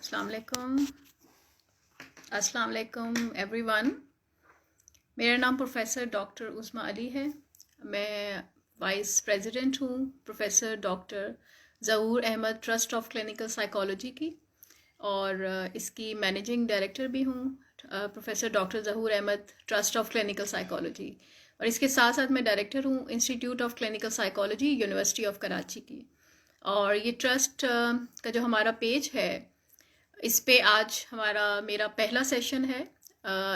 अस्सलाम वालेकुम एवरीवन। मेरा नाम प्रोफेसर डॉक्टर उस्मा अली है। मैं वाइस प्रेसिडेंट हूँ professor doctor Zahoor Ahmad trust of clinical psychology की, और इसकी मैनेजिंग डायरेक्टर भी हूँ professor doctor Zahoor Ahmad trust of clinical psychology. और इसके साथ साथ मैं डायरेक्टर हूँ institute of clinical psychology university of Karachi की। और ये ट्रस्ट का जो हमारा पेज है, इस पे आज मेरा पहला सेशन है।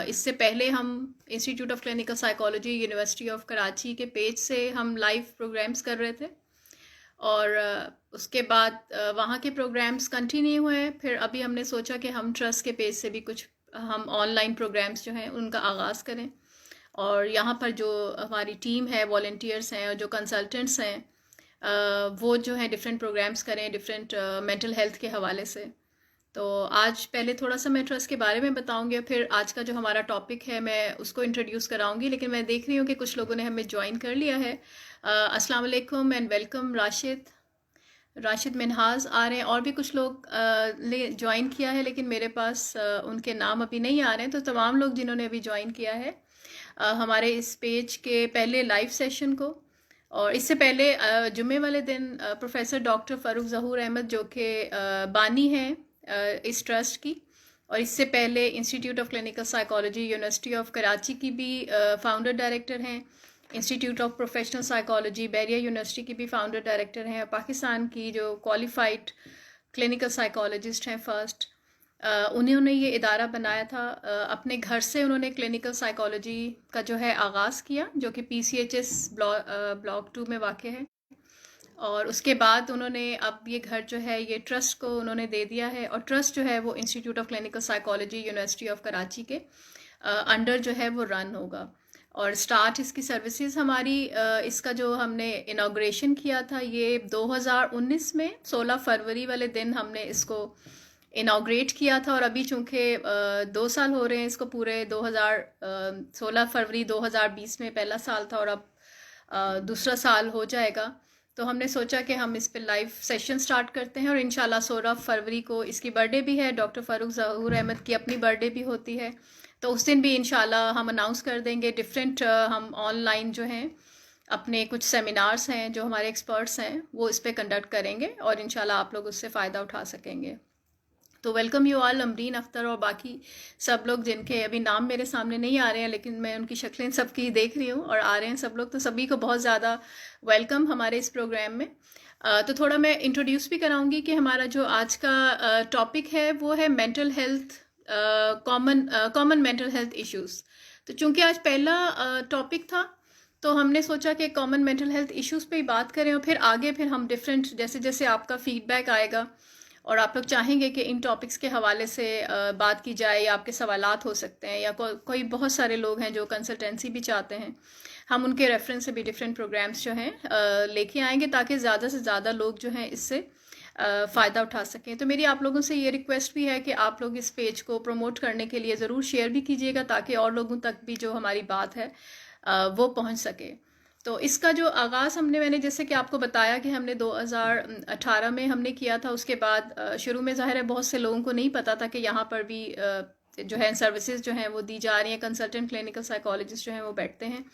इससे पहले हम institute of clinical psychology university of Karachi के पेज से हम लाइव प्रोग्राम्स कर रहे थे, और उसके बाद वहाँ के प्रोग्राम्स कंटिन्यू हुए। फिर अभी हमने सोचा कि हम ट्रस्ट के पेज से भी कुछ हम ऑनलाइन प्रोग्राम्स जो हैं उनका आगाज़ करें। और यहाँ पर जो हमारी टीम है, वॉल्टियर्स हैं और जो कंसल्टेंट्स हैं, वो जो है डिफरेंट प्रोग्राम्स करें डिफरेंट मेंटल हेल्थ के हवाले से। तो आज पहले थोड़ा सा मैं ट्रस्ट के बारे में बताऊंगी, फिर आज का जो हमारा टॉपिक है मैं उसको इंट्रोड्यूस कराऊंगी। लेकिन मैं देख रही हूँ कि कुछ लोगों ने हमें ज्वाइन कर लिया है। अस्सलाम वालेकुम एंड वेलकम। राशिद मिनहाज आ रहे हैं, और भी कुछ लोग ज्वाइन किया है, लेकिन मेरे पास उनके नाम अभी नहीं आ रहे हैं। तो तमाम लोग जिन्होंने अभी ज्वाइन किया है हमारे इस पेज के पहले लाइव सेशन को, और इससे पहले जुम्मे वाले दिन प्रोफेसर डॉक्टर फ़ारूक ज़हूर अहमद जो कि बानी हैं इस ट्रस्ट की, और इससे पहले institute of clinical psychology university of Karachi की भी फाउंडर डायरेक्टर हैं। Institute of professional psychology Bahria university की भी फाउंडर डायरेक्टर हैं। पाकिस्तान की जो क्वालिफाइड क्लिनिकल साइकोलॉजिस्ट हैं फर्स्ट, उन्होंने ये इदारा बनाया था। अपने घर से उन्होंने क्लिनिकल साइकोलॉजी का जो है आगाज़ किया, जो कि PCHS ब्लॉक 2 में वाक़ है। और उसके बाद उन्होंने अब ये घर जो है ये ट्रस्ट को उन्होंने दे दिया है, और ट्रस्ट जो है वो institute of clinical psychology university of Karachi के अंडर जो है वो रन होगा। और स्टार्ट इसकी सर्विसेज हमारी इसका जो हमने इनाग्रेशन किया था ये 2019 में 16 फरवरी वाले दिन हमने इसको इनाग्रेट किया था। और अभी चूँकि 2 साल हो रहे हैं इसको पूरे, 16 फरवरी 2020 में पहला साल था और अब दूसरा साल हो जाएगा। तो हमने सोचा कि हम इस पे लाइव सेशन स्टार्ट करते हैं, और इंशाल्लाह 16 फरवरी को इसकी बर्थडे भी है। डॉक्टर फ़ारूक ज़हूर अहमद की अपनी बर्थडे भी होती है, तो उस दिन भी इंशाल्लाह हम अनाउंस कर देंगे। डिफरेंट हम ऑनलाइन जो हैं अपने कुछ सेमिनार्स हैं जो हमारे एक्सपर्ट्स हैं वो इस पर कंडक्ट करेंगे, और इंशाल्लाह आप लोग उससे फ़ायदा उठा सकेंगे। तो welcome you all. Amreen Akhtar और बाकी सब लोग जिनके अभी नाम मेरे सामने नहीं आ रहे हैं, लेकिन मैं उनकी शक्लें सबकी देख रही हूँ और आ रहे हैं सब लोग, तो सभी को बहुत ज़्यादा वेलकम हमारे इस प्रोग्राम में। तो थोड़ा मैं इंट्रोड्यूस भी कराऊंगी कि हमारा जो आज का टॉपिक है वो है mental health, common mental health issues. तो चूँकि आज पहला टॉपिक था, तो हमने सोचा कि कॉमन मेंटल हेल्थ इश्यूज़ पे ही बात करें, और फिर आगे फिर हम डिफरेंट जैसे जैसे आपका फीडबैक आएगा और आप लोग चाहेंगे कि इन टॉपिक्स के हवाले से बात की जाए, या आपके सवालात हो सकते हैं, या कोई बहुत सारे लोग हैं जो कंसल्टेंसी भी चाहते हैं, हम उनके रेफरेंस से भी डिफरेंट प्रोग्राम्स जो हैं लेके आएंगे, ताकि ज़्यादा से ज़्यादा लोग जो हैं इससे फ़ायदा उठा सकें। तो मेरी आप लोगों से ये रिक्वेस्ट भी है कि आप लोग इस पेज को प्रमोट करने के लिए ज़रूर शेयर भी कीजिएगा, ताकि और लोगों तक भी जो हमारी बात है वो पहुँच सके। तो इसका जो आगाज़ मैंने जैसे कि आपको बताया कि हमने 2018 में हमने किया था। उसके बाद शुरू में ज़ाहिर है बहुत से लोगों को नहीं पता था कि यहाँ पर भी जो है सर्विसेज जो हैं वो दी जा रही हैं। कंसल्टेंट क्लिनिकल साइकोलॉजिस्ट जो हैं वो बैठते हैं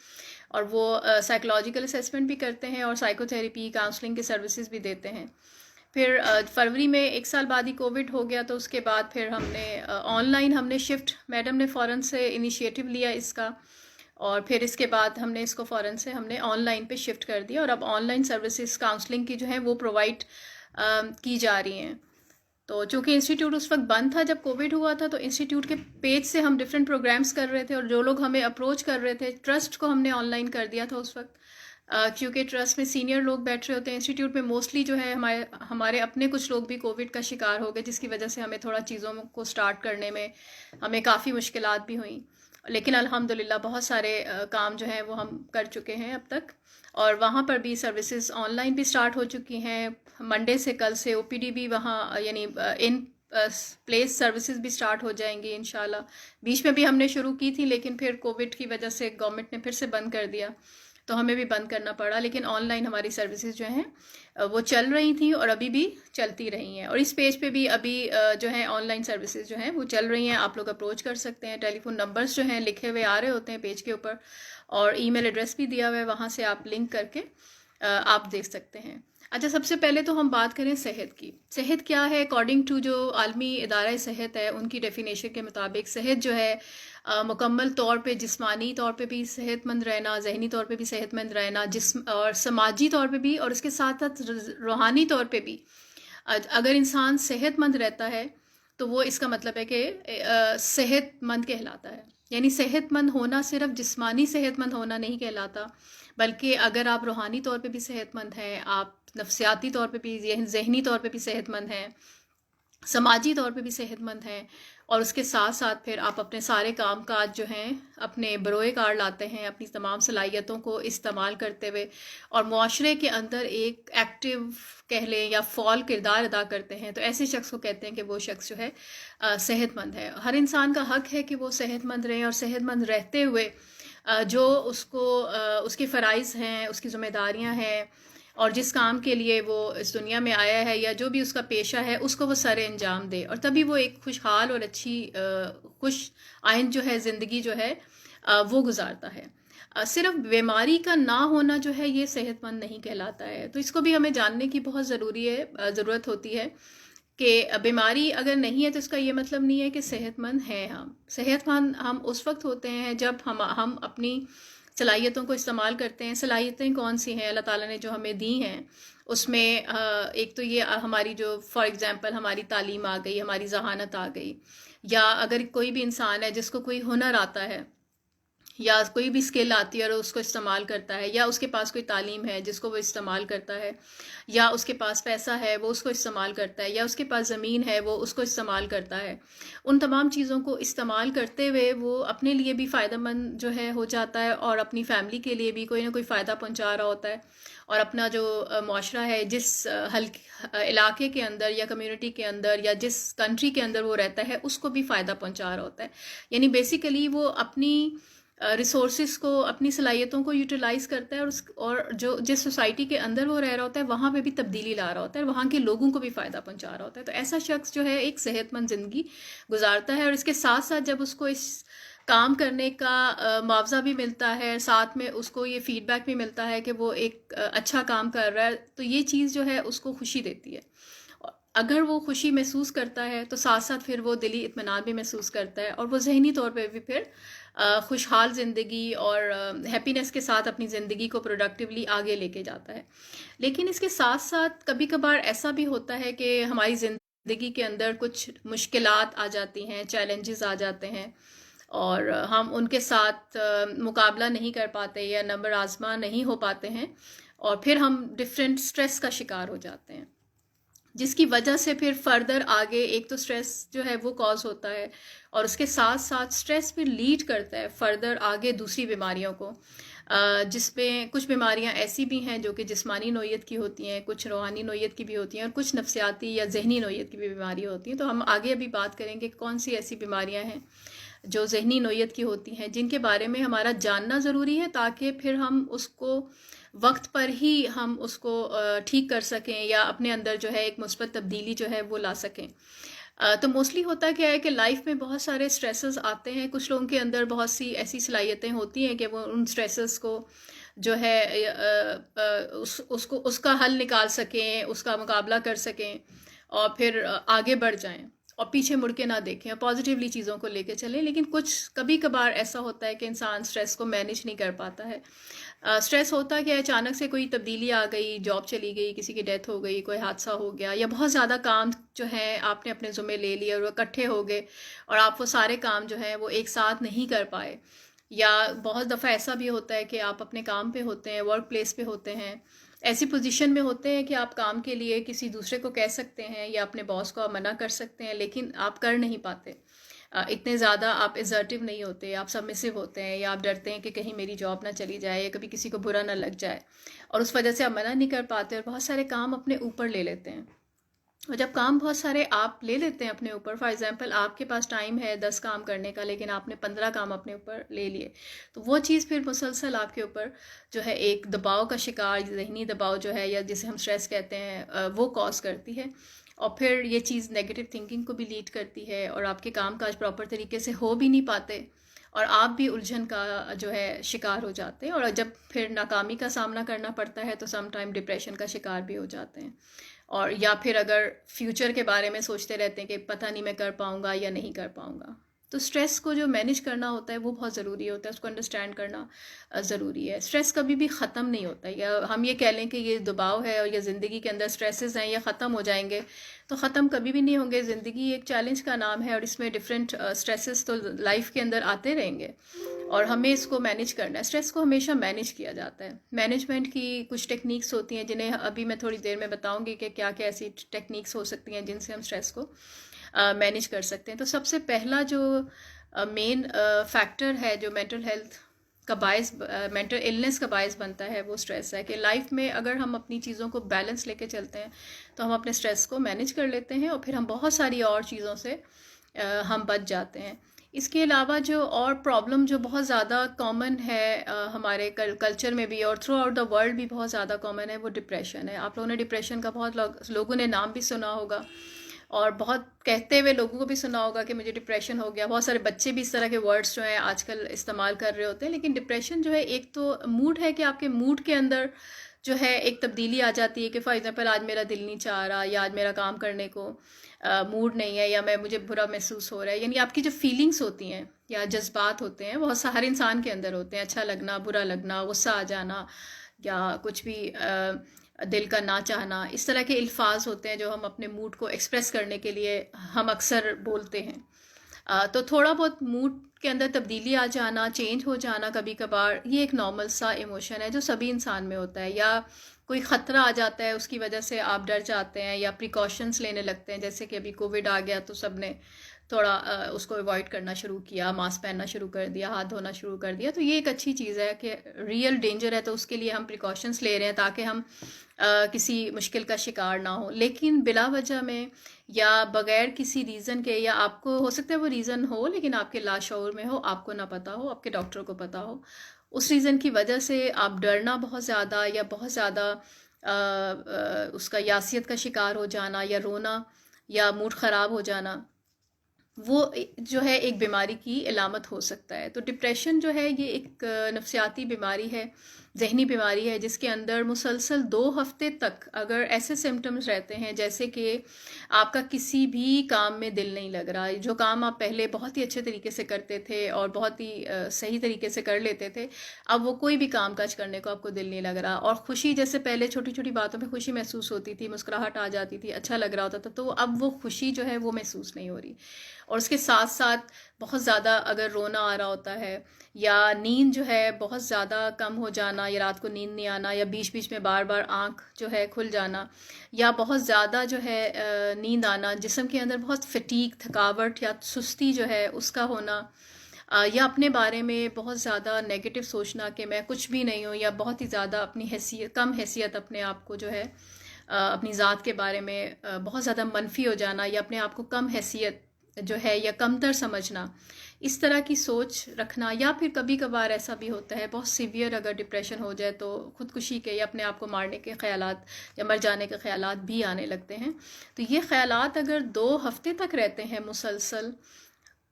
और वो साइकोलॉजिकल असेसमेंट भी करते हैं और साइकोथेरेपी काउंसलिंग की सर्विसेज भी देते हैं। फिर फरवरी में 1 साल बाद ही कोविड हो गया, तो उसके बाद फिर हमने ऑनलाइन हमने शिफ्ट, मैडम ने फ़ौरन से इनिशिएटिव लिया इसका, और फिर इसके बाद हमने इसको फ़ौरन से हमने ऑनलाइन पे शिफ्ट कर दिया, और अब ऑनलाइन सर्विसेज काउंसलिंग की जो है वो प्रोवाइड की जा रही हैं। तो चूँकि इंस्टीट्यूट उस वक्त बंद था जब कोविड हुआ था, तो इंस्टीट्यूट के पेज से हम डिफरेंट प्रोग्राम्स कर रहे थे, और जो लोग हमें अप्रोच कर रहे थे, ट्रस्ट को हमने ऑनलाइन कर दिया था उस वक्त, क्योंकि ट्रस्ट में सीनियर लोग बैठ रहे होते हैं। इंस्टीट्यूट में मोस्टली जो है हमारे अपने कुछ लोग भी कोविड का शिकार हो गए, जिसकी वजह से हमें थोड़ा चीज़ों को स्टार्ट करने में हमें काफ़ी मुश्किलात भी हुई, लेकिन अल्हम्दुलिल्लाह बहुत सारे काम जो हैं वो हम कर चुके हैं अब तक। और वहाँ पर भी सर्विसेज ऑनलाइन भी स्टार्ट हो चुकी हैं। मंडे से, कल से OPD भी वहाँ यानी इन प्लेस सर्विसेज भी स्टार्ट हो जाएंगी इंशाल्लाह। बीच में भी हमने शुरू की थी, लेकिन फिर कोविड की वजह से गवर्नमेंट ने फिर से बंद कर दिया, तो तो हमें भी बंद करना पड़ा, लेकिन ऑनलाइन हमारी सर्विसेज जो हैं वो चल रही थी और अभी भी चलती रही हैं। और इस पेज पे भी अभी जो है ऑनलाइन सर्विसेज जो हैं वो चल रही हैं, आप लोग अप्रोच कर सकते हैं। टेलीफोन नंबर्स जो हैं लिखे हुए आ रहे होते हैं पेज के ऊपर, और ईमेल एड्रेस भी दिया हुआ है, वहाँ से आप लिंक करके आप देख सकते हैं। अच्छा, सबसे पहले तो हम बात करें सेहत की। सेहत क्या है? अकॉर्डिंग टू जो आलमी इदारा सेहत है उनकी डेफिनेशन के मुताबिक सेहत जो है मुकम्मल तौर पे जिस्मानी तौर पे भी सेहतमंद रहना, जहनी तौर पे भी सेहतमंद रहना, जिस्म और समाजी तौर पे भी, और उसके साथ साथ रूहानी तौर पे भी। अगर इंसान सेहतमंद रहता है तो वो इसका मतलब है कि सेहतमंद कहलाता है। यानी सेहतमंद होना सिर्फ जिस्मानी सेहतमंद होना नहीं कहलाता, बल्कि अगर आप रूहानी तौर पे भी सेहतमंद हैं, आप नफ्सियाती तौर पे भी, जहनी तौर पे भी सेहतमंद हैं, समाजी तौर पे भी सेहतमंद हैं, और उसके साथ साथ फिर आप अपने सारे काम काज जो हैं अपने बरोए कार लाते हैं, अपनी तमाम सलाहियतों को इस्तेमाल करते हुए, और मुआशरे के अंदर एक एक्टिव कह लें या फॉल किरदार अदा करते हैं, तो ऐसे शख्स को कहते हैं कि वो शख्स जो है सेहतमंद है। हर इंसान का हक है कि वो सेहतमंद रहें, और सेहतमंद रहते हुए जो उसको उसके फ़राइज़ हैं, उसकी ज़िम्मेदारियाँ हैं, और जिस काम के लिए वो इस दुनिया में आया है या जो भी उसका पेशा है उसको वो सरे अंजाम दे, और तभी वो एक खुशहाल और अच्छी खुश आइंद जो है ज़िंदगी जो है वो गुजारता है। सिर्फ बीमारी का ना होना जो है ये सेहतमंद नहीं कहलाता है। तो इसको भी हमें जानने की बहुत ज़रूरत होती है कि बीमारी अगर नहीं है तो इसका ये मतलब नहीं है कि सेहतमंद हैं हम। सेहतमंद हम उस वक्त होते हैं जब हम अपनी सलाहियतों को इस्तेमाल करते हैं। सलाहियतें कौन सी हैं अल्लाह ताला ने जो हमें दी हैं, उसमें एक तो ये हमारी जो फॉर एग्ज़ाम्पल हमारी तालीम आ गई, हमारी जहानत आ गई, या अगर कोई भी इंसान है जिसको कोई हुनर आता है या कोई भी स्किल आती है और उसको इस्तेमाल करता है, या उसके पास कोई तालीम है जिसको वो इस्तेमाल करता है, या उसके पास पैसा है वो उसको इस्तेमाल करता है, या उसके पास ज़मीन है वो उसको इस्तेमाल करता है। उन तमाम चीज़ों को इस्तेमाल करते हुए वो अपने लिए भी फ़ायदेमंद जो है हो जाता है, और अपनी फ़ैमिली के लिए भी कोई ना कोई फ़ायदा पहुँचा रहा होता है, और अपना जो माशरा है, जिस इलाके के अंदर या कम्युनिटी के अंदर या जिस कंट्री के अंदर वो रहता है उसको भी फ़ायदा पहुँचा रहा होता है। यानी बेसिकली वो अपनी रिसोर्सेज को, अपनी सलाहियतों को यूटिलाइज़ करता है, और जो जिस सोसाइटी के अंदर वो रह रहा होता है वहाँ पे भी तब्दीली ला रहा होता है, वहाँ के लोगों को भी फ़ायदा पहुँचा रहा होता है। तो ऐसा शख्स जो है एक सेहतमंद ज़िंदगी गुजारता है, और इसके साथ साथ जब उसको इस काम करने का मुआवजा भी मिलता है, साथ में उसको ये फीडबैक भी मिलता है कि वो एक अच्छा काम कर रहा है, तो ये चीज़ जो है उसको खुशी देती है। अगर वो खुशी महसूस करता है तो साथ साथ फिर वो दिली इत्मीनान भी महसूस करता है, और वो जहनी तौर पे भी फिर खुशहाल ज़िंदगी और हैप्पीनेस के साथ अपनी ज़िंदगी को प्रोडक्टिवली आगे लेके जाता है। लेकिन इसके साथ साथ कभी कभार ऐसा भी होता है कि हमारी ज़िंदगी के अंदर कुछ मुश्किलात आ जाती हैं, चैलेंजेस आ जाते हैं, और हम उनके साथ मुकाबला नहीं कर पाते या नंबर आज़मा नहीं हो पाते हैं, और फिर हम डिफरेंट स्ट्रेस का शिकार हो जाते हैं, जिसकी वजह से फिर फर्दर आगे एक तो स्ट्रेस जो है वो कॉज होता है, और उसके साथ साथ स्ट्रेस फिर लीड करता है फर्दर आगे दूसरी बीमारियों को, जिसमें कुछ बीमारियां ऐसी भी हैं जो कि जिस्मानी नोयत की होती हैं, कुछ रूहानी नोयत की भी होती हैं, और कुछ नफ्सियाती या जहनी नोयत की भी बीमारियां होती हैं। तो हम आगे अभी बात करेंगे कौन सी ऐसी बीमारियां हैं जो जहनी नोयत की होती हैं, जिनके बारे में हमारा जानना ज़रूरी है, ताकि फिर हम उसको वक्त पर ही हम उसको ठीक कर सकें, या अपने अंदर जो है एक मुस्बत तब्दीली जो है वो ला सकें। तो मोस्टली होता क्या है कि लाइफ में बहुत सारे स्ट्रेसेस आते हैं, कुछ लोगों के अंदर बहुत सी ऐसी सलाहियतें होती हैं कि वो उन स्ट्रेसेस को जो है उसको उसका हल निकाल सकें, उसका मुकाबला कर सकें, और फिर आगे बढ़ जाएं, और पीछे मुड़ के ना देखें, और पॉजिटिवली चीज़ों को लेके चलें। लेकिन कुछ कभी कभार ऐसा होता है कि इंसान स्ट्रेस को मैनेज नहीं कर पाता है। स्ट्रेस होता है कि अचानक से कोई तब्दीली आ गई, जॉब चली गई, किसी की डेथ हो गई, कोई हादसा हो गया, या बहुत ज़्यादा काम जो है आपने अपने ज़ुम्मे ले लिए और वो इकट्ठे हो गए, और आप वो सारे काम जो हैं वो एक साथ नहीं कर पाए। या बहुत दफ़ा ऐसा भी होता है कि आप अपने काम पे होते हैं, वर्क प्लेस पे होते हैं, ऐसी पोजीशन में होते हैं कि आप काम के लिए किसी दूसरे को कह सकते हैं या अपने बॉस को आप मना कर सकते हैं, लेकिन आप कर नहीं पाते। इतने ज़्यादा आप असर्टिव नहीं होते, आप सबमिसिव होते हैं, या आप डरते हैं कि कहीं मेरी जॉब ना चली जाए या कभी किसी को बुरा ना लग जाए, और उस वजह से आप मना नहीं कर पाते और बहुत सारे काम अपने ऊपर ले लेते हैं। और जब काम बहुत सारे आप ले लेते हैं अपने ऊपर, फॉर एग्जांपल आपके पास टाइम है 10 काम करने का, लेकिन आपने 15 काम अपने ऊपर ले लिए, तो वो चीज़ फिर मुसलसल आपके ऊपर जो है एक दबाव का शिकार, ज़हनी दबाव जो है, या जिसे हम स्ट्रेस कहते हैं, वो कॉज करती है। और फिर ये चीज़ नेगेटिव थिंकिंग को भी लीड करती है, और आपके काम काज प्रॉपर तरीके से हो भी नहीं पाते, और आप भी उलझन का जो है शिकार हो जाते हैं। और जब फिर नाकामी का सामना करना पड़ता है तो सम टाइम डिप्रेशन का शिकार भी हो जाते हैं। और या फिर अगर फ्यूचर के बारे में सोचते रहते हैं कि पता नहीं मैं कर पाऊँगा या नहीं कर पाऊँगा। तो स्ट्रेस को जो मैनेज करना होता है वो बहुत ज़रूरी होता है, उसको अंडरस्टैंड करना ज़रूरी है। स्ट्रेस कभी भी ख़त्म नहीं होता, या हम ये कह लें कि ये दबाव है और ये ज़िंदगी के अंदर स्ट्रेसेस हैं, ये ख़त्म हो जाएंगे, तो ख़त्म कभी भी नहीं होंगे। ज़िंदगी एक चैलेंज का नाम है, और इसमें डिफरेंट स्ट्रेसेस तो लाइफ के अंदर आते रहेंगे, और हमें इसको मैनेज करना है। स्ट्रेस को हमेशा मैनेज किया जाता है। मैनेजमेंट की कुछ टेक्निक्स होती हैं जिन्हें अभी मैं थोड़ी देर में बताऊंगी कि क्या क्या ऐसी टेक्निक्स हो सकती हैं जिनसे हम स्ट्रेस को मैनेज कर सकते हैं। तो सबसे पहला जो मेन फैक्टर है जो मेंटल हेल्थ का बायस, मेंटल इलनेस का बायस बनता है, वो स्ट्रेस है। कि लाइफ में अगर हम अपनी चीज़ों को बैलेंस लेके चलते हैं तो हम अपने स्ट्रेस को मैनेज कर लेते हैं, और फिर हम बहुत सारी और चीज़ों से हम बच जाते हैं। इसके अलावा जो और प्रॉब्लम जो बहुत ज़्यादा कॉमन है हमारे कल्चर में भी और थ्रू आउट द वर्ल्ड भी बहुत ज़्यादा कॉमन है, वो डिप्रेशन है। आप लोगों ने डिप्रेशन का बहुत लोगों ने नाम भी सुना होगा, और बहुत कहते हुए लोगों को भी सुना होगा कि मुझे डिप्रेशन हो गया। बहुत सारे बच्चे भी इस तरह के वर्ड्स जो हैं आजकल इस्तेमाल कर रहे होते हैं। लेकिन डिप्रेशन जो है एक तो मूड है कि आपके मूड के अंदर जो है एक तब्दीली आ जाती है कि फॉर एग्जांपल आज मेरा दिल नहीं चाह रहा, या आज मेरा काम करने को मूड नहीं है, या मुझे बुरा महसूस हो रहा है। यानी आपकी जो फीलिंग्स होती हैं या जज्बात होते हैं बहुत हर इंसान के अंदर होते हैं। अच्छा लगना, बुरा लगना, गुस्सा आ जाना, या कुछ भी दिल का ना चाहना, इस तरह के अल्फाज होते हैं जो हम अपने मूड को एक्सप्रेस करने के लिए हम अक्सर बोलते हैं। तो थोड़ा बहुत मूड के अंदर तब्दीली आ जाना, चेंज हो जाना कभी कभार, ये एक नॉर्मल सा इमोशन है जो सभी इंसान में होता है। या कोई ख़तरा आ जाता है, उसकी वजह से आप डर जाते हैं या प्रिकॉशंस लेने लगते हैं। जैसे कि अभी कोविड आ गया तो सब ने थोड़ा उसको अवॉइड करना शुरू किया, मास्क पहनना शुरू कर दिया, हाथ धोना शुरू कर दिया। तो ये एक अच्छी चीज़ है कि रियल डेंजर है तो उसके लिए हम प्रिकॉशंस ले रहे हैं ताकि हम किसी मुश्किल का शिकार ना हो। लेकिन बिला वजह में या बगैर किसी रीज़न के, या आपको हो सकता है वो रीज़न हो लेकिन आपके लाशऊर में हो, आपको ना पता हो, आपके डॉक्टर को पता हो, उस रीज़न की वजह से आप डरना बहुत ज़्यादा या बहुत ज़्यादा उसका यासियत का शिकार हो जाना, या रोना, या मूड ख़राब हो जाना, वो जो है एक बीमारी की अलामत हो सकता है। तो डिप्रेशन जो है ये एक नफ्सियाती बीमारी है, जहनी बीमारी है, जिसके अंदर मुसलसल 2 हफ्ते तक अगर ऐसे सिम्टम्स रहते हैं जैसे कि आपका किसी भी काम में दिल नहीं लग रहा, जो काम आप पहले बहुत ही अच्छे तरीके से करते थे और बहुत ही सही तरीके से कर लेते थे, अब वो कोई भी काम काज करने को आपको दिल नहीं लग रहा। और खुशी, जैसे पहले छोटी छोटी बातों में खुशी महसूस होती थी, मुस्कुराहट आ जाती थी, अच्छा लग रहा होता था, तो अब वो खुशी जो है वो महसूस नहीं हो रही। और उसके साथ साथ बहुत ज़्यादा अगर रोना आ रहा होता है, या नींद जो है बहुत ज़्यादा कम हो जाना, या रात को नींद नहीं आना, या बीच बीच में बार बार आँख जो है खुल जाना, या बहुत ज़्यादा जो है नींद आना, जिस्म के अंदर बहुत फटीग, थकावट या सुस्ती जो है उसका होना, या अपने बारे में बहुत ज़्यादा नेगेटिव सोचना कि मैं कुछ भी नहीं हूँ, या बहुत ही ज़्यादा अपनी हैसियत, कम हैसियत अपने आप को जो है अपनी ज़ात के बारे में बहुत ज़्यादा मनफी हो जाना, या अपने आप को कम हैसियत जो है या कमतर समझना, इस तरह की सोच रखना। या फिर कभी कभार ऐसा भी होता है बहुत सीवियर अगर डिप्रेशन हो जाए तो ख़ुदकुशी के या अपने आप को मारने के ख़यालात या मर जाने के ख़यालात भी आने लगते हैं। तो ये ख़यालात अगर 2 हफ्ते तक रहते हैं मुसलसल,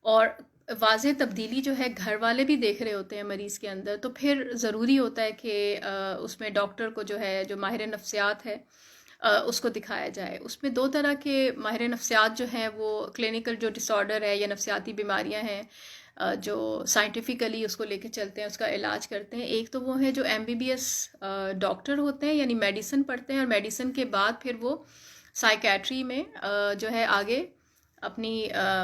और वाज़ेह तब्दीली जो है घर वाले भी देख रहे होते हैं मरीज़ के अंदर, तो फिर ज़रूरी होता है कि उसमें डॉक्टर को जो है, जो माहिर नफ्सियात है, उसको दिखाया जाए। उसमें 2 तरह के माहिर नफ्सियात जो हैं, वो क्लिनिकल जो डिसऑर्डर है या नफ्सियाती बीमारियां हैं जो साइंटिफिकली उसको लेके चलते हैं, उसका इलाज करते हैं। एक तो वो है जो MBBS डॉक्टर होते हैं, यानी मेडिसिन पढ़ते हैं, और मेडिसिन के बाद फिर वो साइकेट्री में जो है आगे अपनी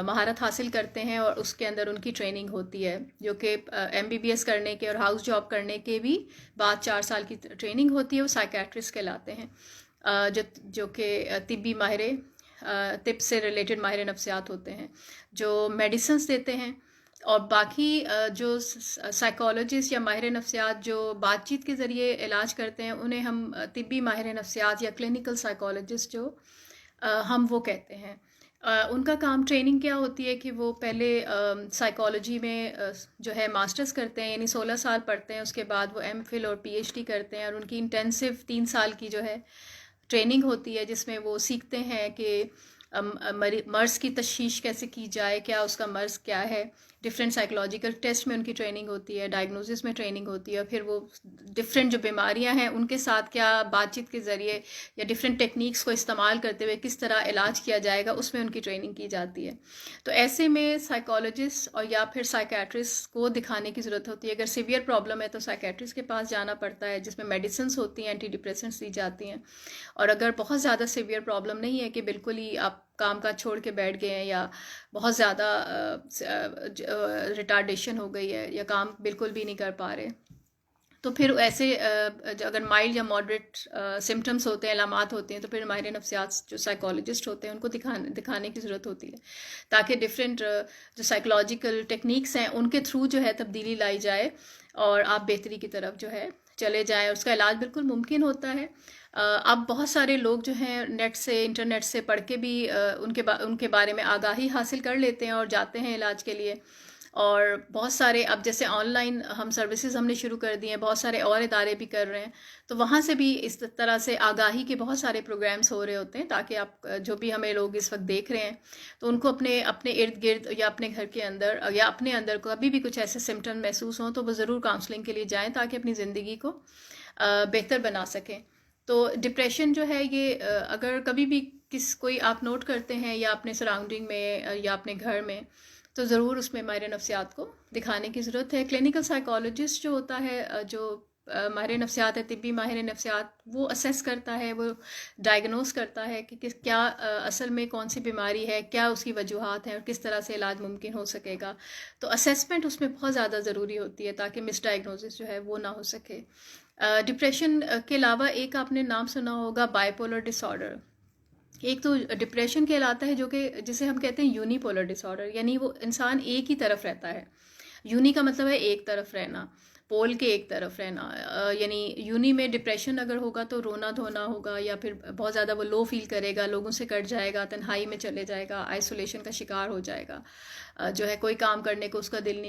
महारत हासिल करते हैं, और उसके अंदर उनकी ट्रेनिंग होती है, जो कि MBBS करने के और हाउस जॉब करने के भी बाद 4 साल की ट्रेनिंग होती है। वो साइकेट्रिस्ट कहलाते हैं, जो कि तिब्बी माहिर तिब से रिलेटेड माहिर नफ्सियात होते हैं, जो मेडिसिन्स देते हैं। और बाकी जो साइकोलॉजिस्ट या माहिर नफ्सियात जो बातचीत के ज़रिए इलाज करते हैं, उन्हें हम तिब्बी माहिर नफ्सियात या क्लिनिकल साइकोलॉजिस्ट जो हम वो कहते हैं। उनका काम ट्रेनिंग क्या होती है कि वो पहले साइकोलॉजी में जो है मास्टर्स करते हैं, यानी 16 साल पढ़ते हैं, उसके बाद वो एमफिल और पीएचडी करते हैं, और उनकी इंटेंसिव 3 साल की जो है ट्रेनिंग होती है, जिसमें वो सीखते हैं कि मर्ज़ की तशख़ीस कैसे की जाए, क्या उसका मर्ज़ क्या है। डिफरेंट साइकोलॉजिकल टेस्ट में उनकी ट्रेनिंग होती है, डायग्नोसिस में ट्रेनिंग होती है, फिर वो डिफरेंट जो बीमारियां हैं उनके साथ क्या बातचीत के ज़रिए या डिफरेंट टेक्निक्स को इस्तेमाल करते हुए किस तरह इलाज किया जाएगा, उसमें उनकी ट्रेनिंग की जाती है। तो ऐसे में साइकोलॉजिस्ट और या फिर साइकेट्रिस्ट को दिखाने की ज़रूरत होती है। अगर सीवियर प्रॉब्लम है तो साइकेट्रिस्ट के पास जाना पड़ता है, जिसमें मेडिसिन्स होती हैं, एंटी डिप्रेसेंट्स दी जाती हैं। और अगर बहुत ज़्यादा सीवियर प्रॉब्लम नहीं है कि बिल्कुल ही आप काम काज छोड़ के बैठ गए हैं, या बहुत ज़्यादा रिटार्डेशन हो गई है, या काम बिल्कुल भी नहीं कर पा रहे, तो फिर ऐसे अगर माइल्ड या मॉडरेट सिम्टम्स होते हैं, अलामात होते हैं, तो फिर माहिर नफ्सियात जो साइकोलॉजिस्ट होते हैं उनको दिखाने की ज़रूरत होती है, ताकि डिफरेंट जो साइकोलॉजिकल टेक्निक्स हैं उनके थ्रू जो है तब्दीली लाई जाए और आप बेहतरी की तरफ जो है चले जाएं। उसका इलाज बिल्कुल मुमकिन होता है। अब बहुत सारे लोग जो हैं नेट से, इंटरनेट से पढ़ के भी उनके बारे में आगाही हासिल कर लेते हैं और जाते हैं इलाज के लिए। और बहुत सारे अब जैसे ऑनलाइन हम सर्विसेज हमने शुरू कर दिए हैं, बहुत सारे और इदारे भी कर रहे हैं, तो वहाँ से भी इस तरह से आगाही के बहुत सारे प्रोग्राम्स हो रहे होते हैं, ताकि आप जो भी हमें लोग इस वक्त देख रहे हैं तो उनको अपने अपने इर्द गिर्द या अपने घर के अंदर या अपने अंदर कभी भी कुछ ऐसे सिम्टम महसूस हों तो वो ज़रूर काउंसलिंग के लिए जाएँ, ताकि अपनी ज़िंदगी को बेहतर बना सकें। तो डिप्रेशन जो है ये अगर कभी भी कोई आप नोट करते हैं या अपने सराउंडिंग में या अपने घर में, तो ज़रूर उसमें माहिर नफ्सियात को दिखाने की ज़रूरत है। क्लिनिकल साइकोलॉजिस्ट जो होता है, जो माहिर नफ्सियात है, तिब्बी माहिर नफ्सियात, वो असेस करता है, वो डायग्नोस करता है कि क्या असल में कौन सी बीमारी है, क्या उसकी वजूहात हैं और किस तरह से इलाज मुमकिन हो सकेगा। तो असेसमेंट उसमें बहुत ज़्यादा ज़रूरी होती है, ताकि मिसडायग्नोसिस जो है वो ना हो सके। डिप्रेशन के अलावा एक आपने नाम सुना होगा बाइपोलर डिसऑर्डर। एक तो डिप्रेशन कहलाता है जो कि जिसे हम कहते हैं यूनिपोलर डिसऑर्डर, यानी वो इंसान एक ही तरफ रहता है। यूनी का मतलब है एक तरफ रहना, पोल के एक तरफ रहना। यानी यूनी में डिप्रेशन अगर होगा तो रोना धोना होगा, या फिर बहुत ज़्यादा वो लो फील करेगा, लोगों से कट जाएगा, तन्हाई में चले जाएगा, आइसोलेशन का शिकार हो जाएगा, जो है कोई काम करने को उसका दिल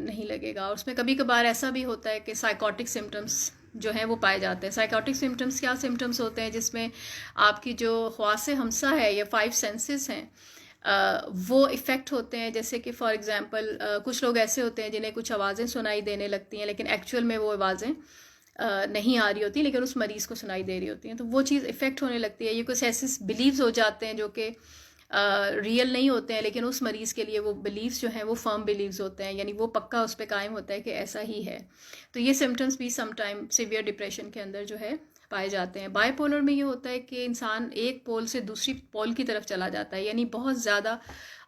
नहीं लगेगा। और उसमें कभी कभार ऐसा भी होता है कि साइकोटिक सिम्टम्स जो हैं वो पाए जाते हैं। साइकोटिक सिम्टम्स क्या सिम्टम्स होते हैं, जिसमें आपकी जो ख्वास हमसा है या 5 सेंसेस हैं वो इफ़ेक्ट होते हैं। जैसे कि फॉर एग्ज़ाम्पल कुछ लोग ऐसे होते हैं जिन्हें कुछ आवाज़ें सुनाई देने लगती हैं, लेकिन एक्चुअल में वो आवाज़ें नहीं आ रही होती, लेकिन उस मरीज़ को सुनाई दे रही होती हैं, तो वो चीज़ इफ़ेक्ट होने लगती है। ये कुछ ऐसे बिलीव्स हो जाते हैं जो कि रियल नहीं होते हैं, लेकिन उस मरीज़ के लिए वो बिलीव्स जो हैं वो फर्म बिलीव्स होते हैं, यानी वो पक्का उस पर कायम होता है कि ऐसा ही है। तो ये सिम्टम्स भी समटाइम सीवियर डिप्रेशन के अंदर जो है पाए जाते हैं। बाइपोलर में ये होता है कि इंसान एक पोल से दूसरी पोल की तरफ चला जाता है, यानी बहुत ज़्यादा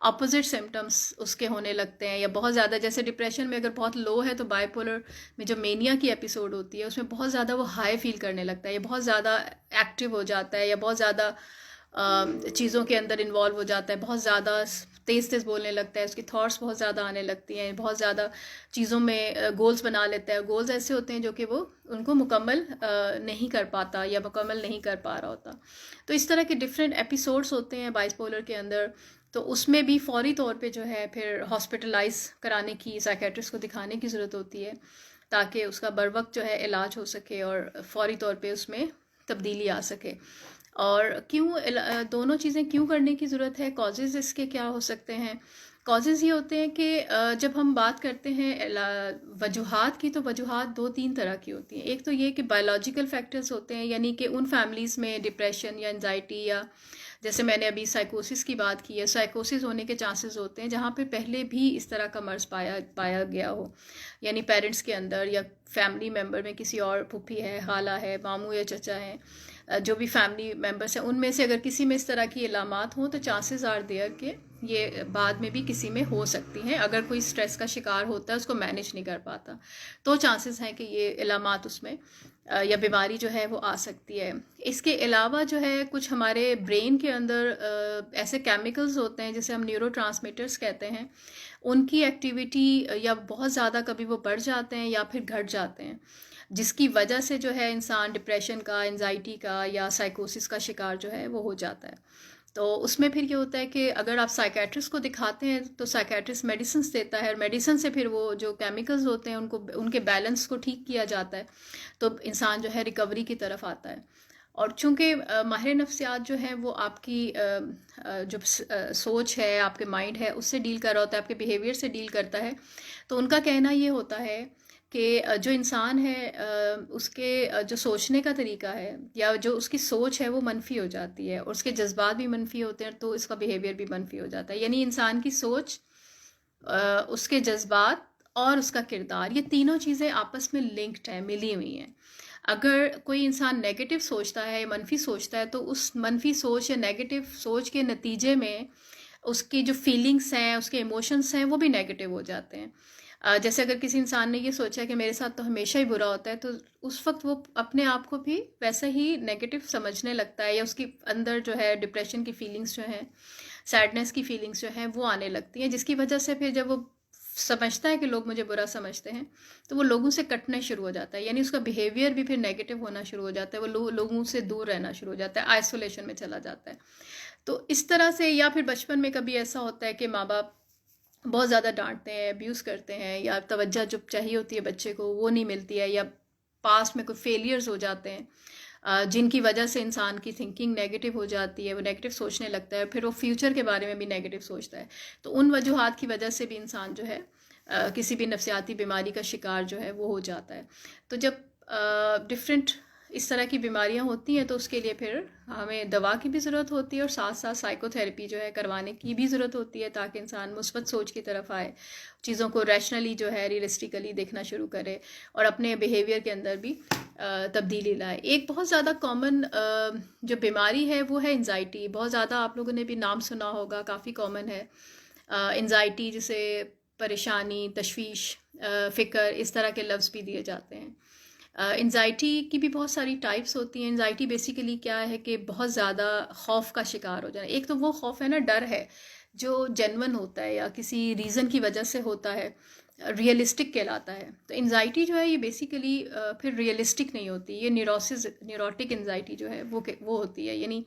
अपोजिट सिम्टम्स उसके होने लगते हैं, या बहुत ज़्यादा, जैसे डिप्रेशन में अगर बहुत लो है तो बाइपोलर में जो मेनिया की एपिसोड होती है उसमें बहुत ज़्यादा वो हाई फील करने लगता है, या बहुत ज़्यादा एक्टिव हो जाता है, या बहुत ज़्यादा चीज़ों के अंदर इन्वॉल्व हो जाता है, बहुत ज़्यादा तेज़ तेज़ बोलने लगता है, उसकी थॉट्स बहुत ज़्यादा आने लगती हैं, बहुत ज़्यादा चीज़ों में गोल्स बना लेता है। गोल्स ऐसे होते हैं जो कि वो उनको मुकम्मल नहीं कर पाता या मुकम्मल नहीं कर पा रहा होता। तो इस तरह के डिफरेंट एपिसोड्स होते हैं बाइपोलर के अंदर। तो उसमें भी फौरी तौर पे जो है फिर हॉस्पिटलाइज कराने की, साइकेट्रिस्ट को दिखाने की ज़रूरत होती है, ताकि उसका बर वक्त जो है इलाज हो सके और फौरी तौर पे उसमें तब्दीली आ सके। और क्यों दोनों चीज़ें क्यों करने की ज़रूरत है, कॉजेज़ इसके क्या हो सकते हैं। कॉजेज़ ये होते हैं कि जब हम बात करते हैं वजूहात की, तो वजूहात 2-3 तरह की होती हैं। एक तो ये कि बायोलॉजिकल फैक्टर्स होते हैं, यानी कि उन फैमिलीज़ में डिप्रेशन या एंजाइटी, या जैसे मैंने अभी साइकोसिस की बात की है, साइकोसिस होने के चांसेस होते हैं जहाँ पे पहले भी इस तरह का मर्ज़ पाया गया हो, यानी पेरेंट्स के अंदर या फैमिली मेम्बर में किसी और फूफी है, खाला है, मामू या चचा हैं, जो भी फैमिली मेम्बर्स हैं, उनमें से अगर किसी में इस तरह की इलामात हों तो चांसेस आर देयर कि ये बाद में भी किसी में हो सकती हैं। अगर कोई स्ट्रेस का शिकार होता है, उसको मैनेज नहीं कर पाता, तो चांसेस हैं कि ये इलामात उसमें या बीमारी जो है वो आ सकती है। इसके अलावा जो है कुछ हमारे ब्रेन के अंदर ऐसे केमिकल्स होते हैं जिसे हम न्यूरोट्रांसमीटर्स कहते हैं, उनकी एक्टिविटी या बहुत ज़्यादा कभी वो बढ़ जाते हैं या फिर घट जाते हैं, जिसकी वजह से जो है इंसान डिप्रेशन का, एंजाइटी का या साइकोसिस का शिकार जो है वो हो जाता है। तो उसमें फिर ये होता है कि अगर आप साइकेट्रिस्ट को दिखाते हैं तो साइकेट्रिस्ट मेडिसिन देता है, और मेडिसिन से फिर वो जो केमिकल्स होते हैं उनको उनके बैलेंस को ठीक किया जाता है, तो इंसान जो है रिकवरी की तरफ आता है। और चूंकि माहिर नफ्सियात जो है वो आपकी जो सोच है, आपके माइंड है, उससे डील कर रहा होता है, आपके बिहेवियर से डील करता है। तो उनका कहना ये होता है कि जो इंसान है उसके जो सोचने का तरीका है या जो उसकी सोच है वो मनफी हो जाती है, और उसके जज्बात भी मनफी होते हैं, तो इसका बिहेवियर भी मनफी हो जाता है। यानी इंसान की सोच, उसके जज्बात और उसका किरदार, ये तीनों चीज़ें आपस में लिंक्ड हैं, मिली हुई हैं। अगर कोई इंसान नेगेटिव सोचता है, मनफी सोचता है, तो उस मनफी सोच या नेगेटिव सोच के नतीजे में उसकी जो फीलिंग्स हैं, उसके इमोशंस हैं, वो भी नेगेटिव हो जाते हैं। जैसे अगर किसी इंसान ने ये सोचा है कि मेरे साथ तो हमेशा ही बुरा होता है, तो उस वक्त वो अपने आप को भी वैसे ही नेगेटिव समझने लगता है, या उसके अंदर जो है डिप्रेशन की फीलिंग्स जो हैं, सैडनेस की फीलिंग्स जो हैं वो आने लगती हैं, जिसकी वजह से फिर जब वो समझता है कि लोग मुझे बुरा समझते हैं, तो वो लोगों से कटना शुरू हो जाता है। यानी उसका बिहेवियर भी फिर नेगेटिव होना शुरू हो जाता है, वो लोगों से दूर रहना शुरू हो जाता है, आइसोलेशन में चला जाता है। तो इस तरह से, या फिर बचपन में कभी ऐसा होता है कि माँ बाप बहुत ज़्यादा डांटते हैं, अब्यूज़ करते हैं, या तवज्जो जो चाहिए होती है बच्चे को वो नहीं मिलती है, या पास्ट में कोई फेलियर्स हो जाते हैं जिनकी वजह से इंसान की थिंकिंग नेगेटिव हो जाती है, वो नेगेटिव सोचने लगता है, फिर वो फ्यूचर के बारे में भी नेगेटिव सोचता है। तो उन वजूहात की वजह से भी इंसान जो है किसी भी नफसियाती बीमारी का शिकार जो है वो हो जाता है। तो जब डिफरेंट इस तरह की बीमारियां होती हैं, तो उसके लिए फिर हमें दवा की भी ज़रूरत होती है, और साथ साथ साइकोथेरेपी जो है करवाने की भी ज़रूरत होती है, ताकि इंसान मुस्बत सोच की तरफ आए, चीज़ों को रैशनली जो है रियलिस्टिकली देखना शुरू करे, और अपने बिहेवियर के अंदर भी तब्दीली लाए। एक बहुत ज़्यादा कॉमन जो बीमारी है वो है एंजाइटी। बहुत ज़्यादा आप लोगों ने भी नाम सुना होगा, काफ़ी कॉमन है एंजाइटी, जिसे परेशानी, तशवीश, फ़िक्र, इस तरह के लफ्ज़ भी दिए जाते हैं। एंजाइटी की भी बहुत सारी टाइप्स होती हैं। एंजाइटी बेसिकली क्या है कि बहुत ज़्यादा खौफ का शिकार हो जाना। एक तो वो खौफ है ना, डर है जो जेन्युइन होता है या किसी रीज़न की वजह से होता है, रियलिस्टिक कहलाता है। तो एंजाइटी जो है ये बेसिकली फिर रियलिस्टिक नहीं होती, ये न्यूरोटिक एंजाइटी जो है वो होती है। यानी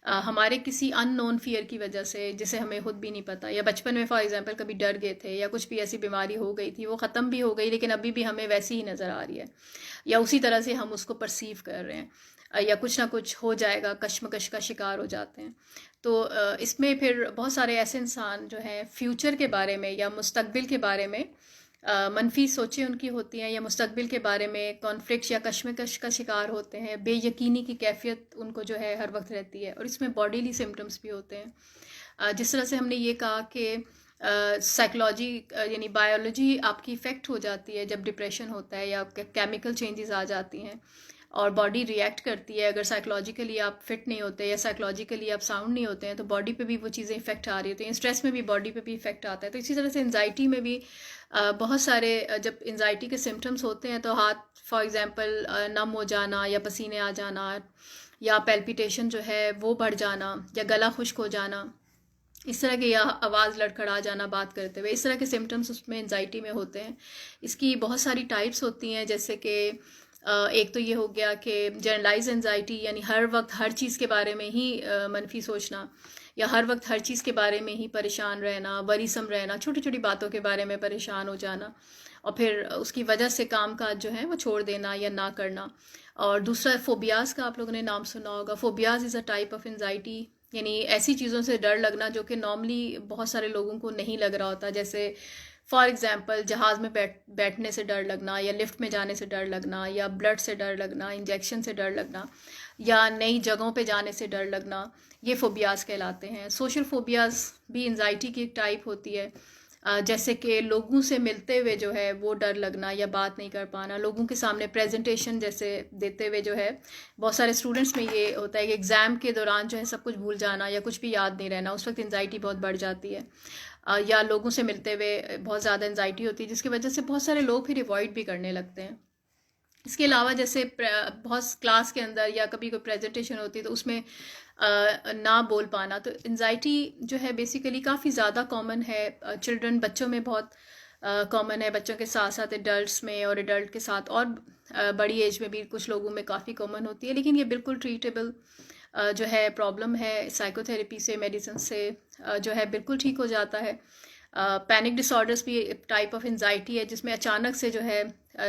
हमारे किसी अननोन फियर की वजह से, जिसे हमें खुद भी नहीं पता, या बचपन में फॉर एग्जांपल कभी डर गए थे, या कुछ भी ऐसी बीमारी हो गई थी, वो ख़त्म भी हो गई लेकिन अभी भी हमें वैसी ही नज़र आ रही है, या उसी तरह से हम उसको परसीव कर रहे हैं, या कुछ ना कुछ हो जाएगा, कश्मकश का शिकार हो जाते हैं। तो इसमें फिर बहुत सारे ऐसे इंसान जो हैं फ्यूचर के बारे में या मुस्तकबिल के बारे में मनफी सोचें उनकी होती हैं, या मुस्तकबिल के बारे में कॉन्फ्लिक्ट या कश्मकश का शिकार होते हैं, बेयकीनी की कैफियत उनको जो है हर वक्त रहती है, और इसमें बॉडीली सिम्टम्स भी होते हैं। जिस तरह से हमने ये कहा कि साइकोलॉजी यानी बायोलॉजी आपकी इफ़ेक्ट हो जाती है जब डिप्रेशन होता है, या केमिकल चेंजेस आ जाती हैं और बॉडी रिएक्ट करती है। अगर साइकोलॉजिकली आप फिट नहीं होते या साइकोलॉजिकली आप साउंड नहीं होते हैं, तो बॉडी पे भी वो चीज़ें इफेक्ट आ रही होती हैं। स्ट्रेस में भी बॉडी पे भी इफेक्ट आता है। तो इसी तरह से एंजाइटी में भी बहुत सारे जब एंजाइटी के सिम्टम्स होते हैं, तो हाथ फॉर एग्जांपल नम हो जाना, या पसीने आ जाना, या पैल्पिटेशन जो है वो बढ़ जाना, या गला खुश्क हो जाना, इस तरह के, या आवाज़ लड़खड़ा जाना बात करते हुए, इस तरह के सिम्टम्स उसमें एंजाइटी में होते हैं। इसकी बहुत सारी टाइप्स होती हैं, जैसे कि एक तो ये हो गया कि जनरलाइज एंजाइटी, यानी हर वक्त हर चीज़ के बारे में ही मनफी सोचना, या हर वक्त हर चीज़ के बारे में ही परेशान रहना, वरीसम रहना, छोटी छोटी बातों के बारे में परेशान हो जाना, और फिर उसकी वजह से काम काज जो है वो छोड़ देना या ना करना। और दूसरा फोबियाज़ का आप लोगों ने नाम सुना होगा। Phobias is a type of anxiety, यानी ऐसी चीज़ों से डर लगना जो कि नॉर्मली बहुत सारे लोगों को नहीं लग रहा होता। जैसे फॉर एग्जांपल जहाज़ में बैठने से डर लगना, या लिफ्ट में जाने से डर लगना, या ब्लड से डर लगना, इंजेक्शन से डर लगना, या नई जगहों पे जाने से डर लगना, ये फोबियाज़ कहलाते हैं। सोशल फोबियाज़ भी एंजाइटी की एक टाइप होती है। जैसे कि लोगों से मिलते हुए जो है वो डर लगना, या बात नहीं कर पाना, लोगों के सामने प्रेजेंटेशन जैसे देते हुए जो है, बहुत सारे स्टूडेंट्स में ये होता है कि एग्ज़ाम के दौरान जो है सब कुछ भूल जाना या कुछ भी याद नहीं रहना, उस वक्त एंजाइटी बहुत बढ़ जाती है। या लोगों से मिलते हुए बहुत ज़्यादा एंजाइटी होती है, जिसकी वजह से बहुत सारे लोग फिर अवॉइड भी करने लगते हैं। इसके अलावा जैसे बहुत क्लास के अंदर या कभी कोई प्रेजेंटेशन होती है तो उसमें ना बोल पाना, तो एंजाइटी जो है बेसिकली काफ़ी ज़्यादा कॉमन है चिल्ड्रन, बच्चों में बहुत कॉमन है, बच्चों के साथ साथ एडल्ट्स में, और एडल्ट के साथ और बड़ी एज में भी कुछ लोगों में काफ़ी कॉमन होती है। लेकिन ये बिल्कुल ट्रीटेबल जो है प्रॉब्लम है साइकोथेरेपी से, मेडिसिन से जो है बिल्कुल ठीक हो जाता है। पैनिक डिसऑर्डर्स भी टाइप ऑफ एंजाइटी है जिसमें अचानक से जो है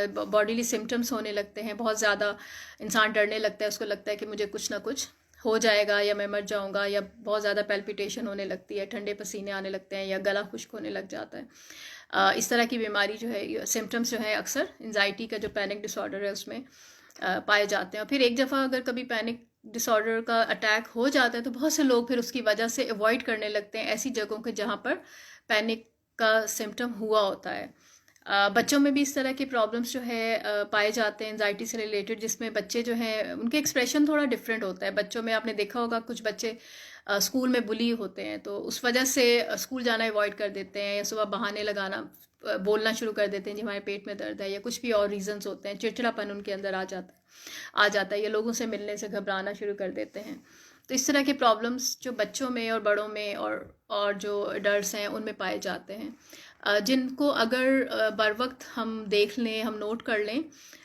बॉडीली सिम्टम्स होने लगते हैं, बहुत ज़्यादा इंसान डरने लगता है, उसको लगता है कि मुझे कुछ ना कुछ हो जाएगा या मैं मर जाऊंगा, या बहुत ज़्यादा पैल्पिटेशन होने लगती है, ठंडे पसीने आने लगते हैं, या गला खुश्क होने लग जाता है। इस तरह की बीमारी जो है, सिम्टम्स जो है अक्सर एंजाइटी का जो पैनिक डिसऑर्डर है उसमें पाए जाते हैं। और फिर एक दफ़ा अगर कभी पैनिक डिसऑर्डर का अटैक हो जाता है तो बहुत से लोग फिर उसकी वजह से अवॉइड करने लगते हैं ऐसी जगहों के जहाँ पर पैनिक का सिम्टम हुआ होता है। बच्चों में भी इस तरह के प्रॉब्लम्स जो है पाए जाते हैं एंजाइटी से रिलेटेड, जिसमें बच्चे जो हैं उनके एक्सप्रेशन थोड़ा डिफरेंट होता है। बच्चों में आपने देखा होगा कुछ बच्चे स्कूल में बुली होते हैं तो उस वजह से स्कूल जाना अवॉइड कर देते हैं, या सुबह बहाने लगाना, बोलना शुरू कर देते हैं जी हमारे पेट में दर्द है, या कुछ भी और रीजंस होते हैं, चिड़चिड़ापन उनके अंदर आ जाता है, या लोगों से मिलने से घबराना शुरू कर देते हैं। तो इस तरह के प्रॉब्लम्स जो बच्चों में और बड़ों में और जो डर्स हैं उनमें पाए जाते हैं, जिनको अगर बर वक्त हम देख लें, हम नोट कर लें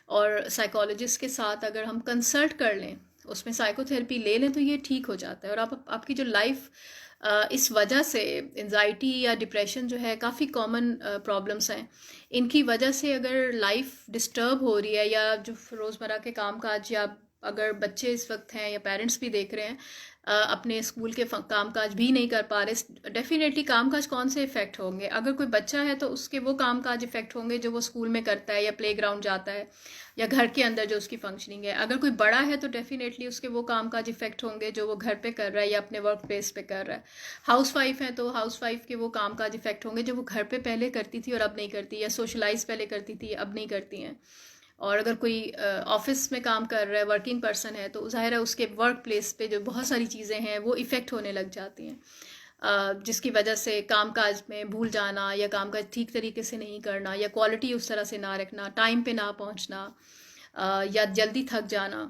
और साइकोलॉजिस्ट के साथ अगर हम कंसल्ट कर लें, उसमें साइकोथेरेपी ले लें तो ये ठीक हो जाता है। और आपकी जो लाइफ इस वजह से एंजाइटी या डिप्रेशन जो है काफ़ी कॉमन प्रॉब्लम्स हैं, इनकी वजह से अगर लाइफ डिस्टर्ब हो रही है, या जो रोज़मर्रा के कामकाज, या अगर बच्चे इस वक्त हैं या पेरेंट्स भी देख रहे हैं अपने स्कूल के कामकाज भी नहीं कर पा रहे, डेफिनेटली कामकाज कौन से इफ़ेक्ट होंगे। अगर कोई बच्चा है तो उसके वो कामकाज इफ़ेक्ट होंगे जो वो स्कूल में करता है या प्लेग्राउंड जाता है या घर के अंदर जो उसकी फंक्शनिंग है। अगर कोई बड़ा है तो डेफिनेटली उसके वो कामकाज इफ़ेक्ट होंगे जो वो घर पे कर रहा है या अपने वर्क प्लेस पे कर रहा है। हाउस वाइफ है तो हाउस वाइफ के वो कामकाज इफ़ेक्ट होंगे जो वो घर पे पहले करती थी और अब नहीं करती, या सोशलाइज पहले करती थी अब नहीं करती हैं। और अगर कोई ऑफिस में काम कर रहा है, वर्किंग पर्सन है, तो ज़ाहिर है उसके वर्क प्लेस पे जो बहुत सारी चीज़ें हैं वो इफ़ेक्ट होने लग जाती हैं, जिसकी वजह से कामकाज में भूल जाना, या कामकाज ठीक तरीके से नहीं करना, या क्वालिटी उस तरह से ना रखना, टाइम पे ना पहुंचना, या जल्दी थक जाना,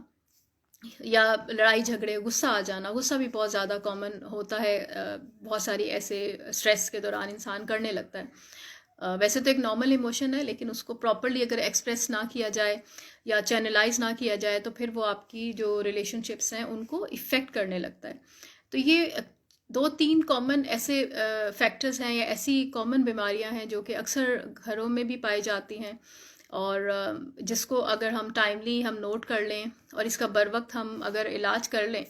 या लड़ाई झगड़े, गुस्सा आ जाना। गुस्सा भी बहुत ज़्यादा कॉमन होता है, बहुत सारी ऐसे स्ट्रेस के दौरान इंसान करने लगता है। वैसे तो एक नॉर्मल इमोशन है, लेकिन उसको प्रॉपरली अगर एक्सप्रेस ना किया जाए या चैनलाइज ना किया जाए तो फिर वो आपकी जो रिलेशनशिप्स हैं उनको इफ़ेक्ट करने लगता है। तो ये 2-3 कॉमन ऐसे फैक्टर्स हैं या ऐसी कॉमन बीमारियां हैं जो कि अक्सर घरों में भी पाई जाती हैं, और जिसको अगर हम टाइमली हम नोट कर लें और इसका बर वक्त हम अगर इलाज कर लें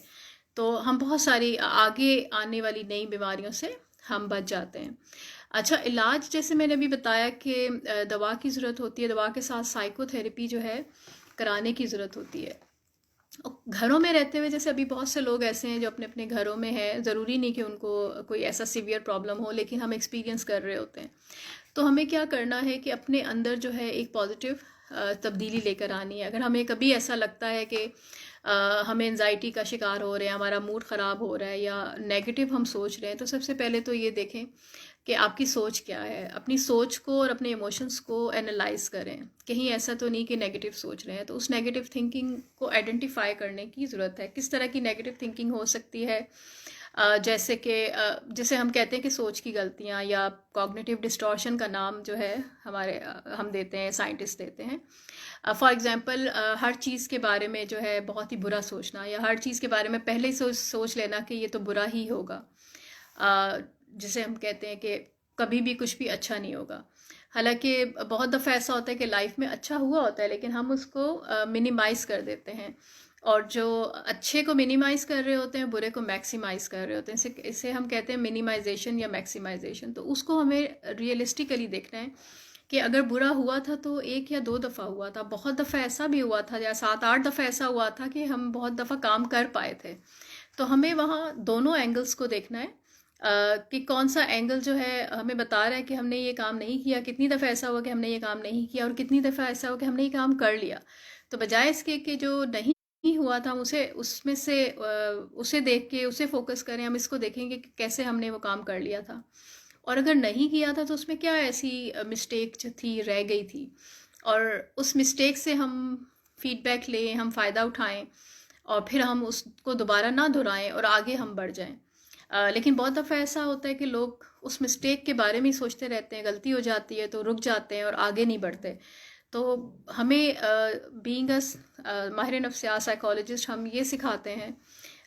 तो हम बहुत सारी आगे आने वाली नई बीमारियों से हम बच जाते हैं। अच्छा, इलाज जैसे मैंने अभी बताया कि दवा की ज़रूरत होती है, दवा के साथ साइकोथेरेपी जो है कराने की ज़रूरत होती है। घरों में रहते हुए जैसे अभी बहुत से लोग ऐसे हैं जो अपने अपने घरों में हैं, ज़रूरी नहीं कि उनको कोई ऐसा सीवियर प्रॉब्लम हो, लेकिन हम एक्सपीरियंस कर रहे होते हैं। तो हमें क्या करना है कि अपने अंदर जो है एक पॉजिटिव तब्दीली लेकर आनी है। अगर हमें कभी ऐसा लगता है कि हमें एंजाइटी का शिकार हो रहे हैं, हमारा मूड ख़राब हो रहा है या नेगेटिव हम सोच रहे हैं, तो सबसे पहले तो ये देखें कि आपकी सोच क्या है। अपनी सोच को और अपने इमोशंस को एनालाइज करें, कहीं ऐसा तो नहीं कि नेगेटिव सोच रहे हैं। तो उस नेगेटिव थिंकिंग को आइडेंटिफाई करने की ज़रूरत है। किस तरह की नेगेटिव थिंकिंग हो सकती है, जैसे कि जिसे हम कहते हैं कि सोच की गलतियाँ, या कॉग्निटिव डिस्टॉर्शन का नाम जो है हमारे हम देते हैं, साइंटिस्ट देते हैं। फॉर एग्जांपल, हर चीज़ के बारे में जो है बहुत ही बुरा सोचना, या हर चीज़ के बारे में पहले ही सोच लेना कि ये तो बुरा ही होगा, जिसे हम कहते हैं कि कभी भी कुछ भी अच्छा नहीं होगा। हालांकि बहुत दफ़ा ऐसा होता है कि लाइफ में अच्छा हुआ होता है लेकिन हम उसको मिनिमाइज़ कर देते हैं, और जो अच्छे को मिनिमाइज़ कर रहे होते हैं बुरे को मैक्सिमाइज़ कर रहे होते हैं। इसे हम कहते हैं मिनिमाइजेशन या मैक्सिमाइजेशन। तो उसको हमें रियलिस्टिकली देखना है कि अगर बुरा हुआ था तो 1 या 2 दफ़ा हुआ था, बहुत दफ़ा ऐसा भी हुआ था, या 7-8 दफ़ा ऐसा हुआ था कि हम बहुत दफ़ा काम कर पाए थे। तो हमें वहाँ दोनों एंगल्स को देखना है, कि कौन सा एंगल जो है हमें बता रहा है कि हमने ये काम नहीं किया, कितनी दफ़ा ऐसा हुआ कि हमने ये काम नहीं किया, और कितनी दफ़ा ऐसा हुआ कि हमने ये काम कर लिया। तो बजाय इसके कि जो नहीं हुआ था उसे उसमें से उसे देख के उसे फोकस करें, हम इसको देखेंगे कि कैसे हमने वो काम कर लिया था, और अगर नहीं किया था तो उसमें क्या ऐसी मिस्टेक जो थी रह गई थी, और उस मिस्टेक से हम फीडबैक लें, हम फ़ायदा उठाएं, और फिर हम उसको दोबारा ना दोहराएं और आगे हम बढ़ जाएं। लेकिन बहुत दफ़ा ऐसा होता है कि लोग उस मिस्टेक के बारे में ही सोचते रहते हैं, गलती हो जाती है तो रुक जाते हैं और आगे नहीं बढ़ते। तो हमें बीइंग अ माहिर नफ्सियात साइकोलॉजिस्ट हम ये सिखाते हैं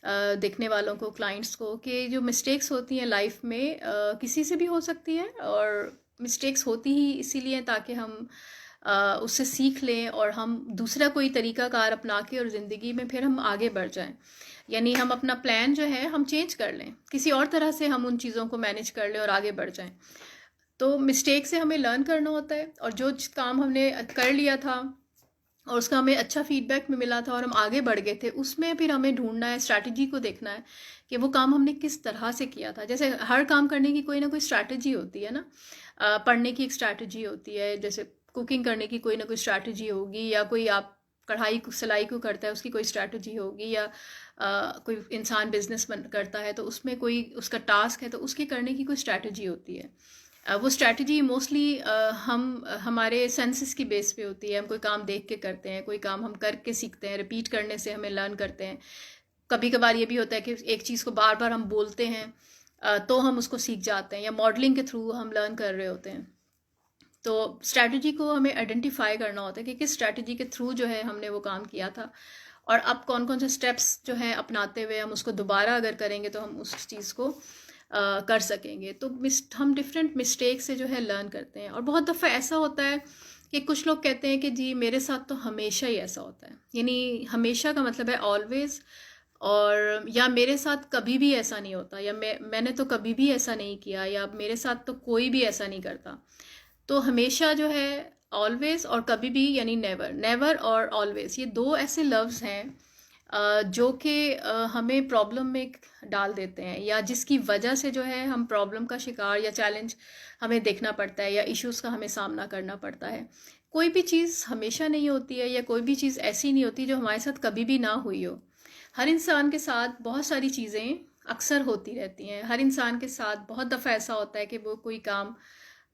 देखने वालों को, क्लाइंट्स को, कि जो मिस्टेक्स होती हैं लाइफ में किसी से भी हो सकती है, और मिस्टेक्स होती ही इसीलिए ताकि हम उससे सीख लें और हम दूसरा कोई तरीक़ाकार अपना के और ज़िंदगी में फिर हम आगे बढ़ जाएं। यानी हम अपना प्लान जो है हम चेंज कर लें, किसी और तरह से हम उन चीज़ों को मैनेज कर लें और आगे बढ़ जाएं। तो मिस्टेक से हमें लर्न करना होता है, और जो काम हमने कर लिया था और उसका हमें अच्छा फीडबैक में मिला था और हम आगे बढ़ गए थे, उसमें फिर हमें ढूंढना है, स्ट्रैटेजी को देखना है कि वो काम हमने किस तरह से किया था। जैसे हर काम करने की कोई ना कोई स्ट्रैटेजी होती है ना, पढ़ने की एक स्ट्रैटेजी होती है, जैसे कुकिंग करने की कोई ना कोई स्ट्रैटेजी होगी, या कोई आप कढ़ाई सिलाई को करता है उसकी कोई स्ट्रैटेजी होगी, या कोई इंसान बिजनेस करता है तो उसमें कोई उसका टास्क है तो उसके करने की कोई स्ट्रैटेजी होती है। वो स्ट्रैटेजी मोस्टली हम हमारे सेंसेस की बेस पे होती है। हम कोई काम देख के करते हैं, कोई काम हम करके सीखते हैं, रिपीट करने से हमें लर्न करते हैं। कभी कभार ये भी होता है कि एक चीज़ को बार बार हम बोलते हैं तो हम उसको सीख जाते हैं, या मॉडलिंग के थ्रू हम लर्न कर रहे होते हैं। तो स्ट्रैटेजी को हमें आइडेंटिफाई करना होता है कि किस स्ट्रैटेजी के थ्रू जो है हमने वो काम किया था, और अब कौन कौन से स्टेप्स जो हैं अपनाते हुए हम उसको दोबारा अगर करेंगे तो हम उस चीज़ को कर सकेंगे। तो हम डिफरेंट मिस्टेक से जो है लर्न करते हैं। और बहुत दफ़ा ऐसा होता है कि कुछ लोग कहते हैं कि जी मेरे साथ तो हमेशा ही ऐसा होता है, यानी हमेशा का मतलब है ऑलवेज़, और या मेरे साथ कभी भी ऐसा नहीं होता, या मैंने तो कभी भी ऐसा नहीं किया, या मेरे साथ तो कोई भी ऐसा नहीं करता। तो हमेशा जो है ऑलवेज और कभी भी, यानी नेवर, नेवर और ऑलवेज, ये दो ऐसे लफ्ज़ हैं जो कि हमें प्रॉब्लम में डाल देते हैं, या जिसकी वजह से जो है हम प्रॉब्लम का शिकार या चैलेंज हमें देखना पड़ता है, या इश्यूज़ का हमें सामना करना पड़ता है। कोई भी चीज़ हमेशा नहीं होती है, या कोई भी चीज़ ऐसी नहीं होती जो हमारे साथ कभी भी ना हुई हो। हर इंसान के साथ बहुत सारी चीज़ें अक्सर होती रहती हैं। हर इंसान के साथ बहुत दफ़ा ऐसा होता है कि वो कोई काम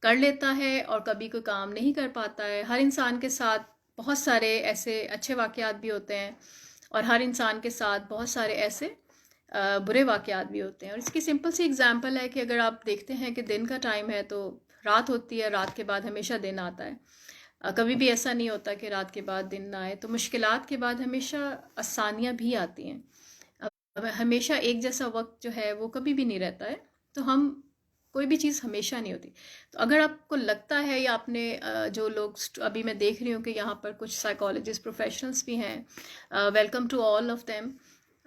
कर लेता है और कभी कोई काम नहीं कर पाता है। हर इंसान के साथ बहुत सारे ऐसे अच्छे वाक़यात भी होते हैं, और हर इंसान के साथ बहुत सारे ऐसे बुरे वाक़यात भी होते हैं। और इसकी सिंपल सी एग्जांपल है कि अगर आप देखते हैं कि दिन का टाइम है तो रात होती है, रात के बाद हमेशा दिन आता है। कभी भी ऐसा नहीं होता कि रात के बाद दिन ना आए। तो मुश्किलात के बाद हमेशा आसानियाँ भी आती हैं। हमेशा एक जैसा वक्त जो है वो कभी भी नहीं रहता है। तो हम कोई भी चीज़ हमेशा नहीं होती। तो अगर आपको लगता है, या आपने जो लोग अभी मैं देख रही हूँ कि यहाँ पर कुछ साइकोलॉजिस्ट प्रोफेशनल्स भी हैं, welcome to all of them,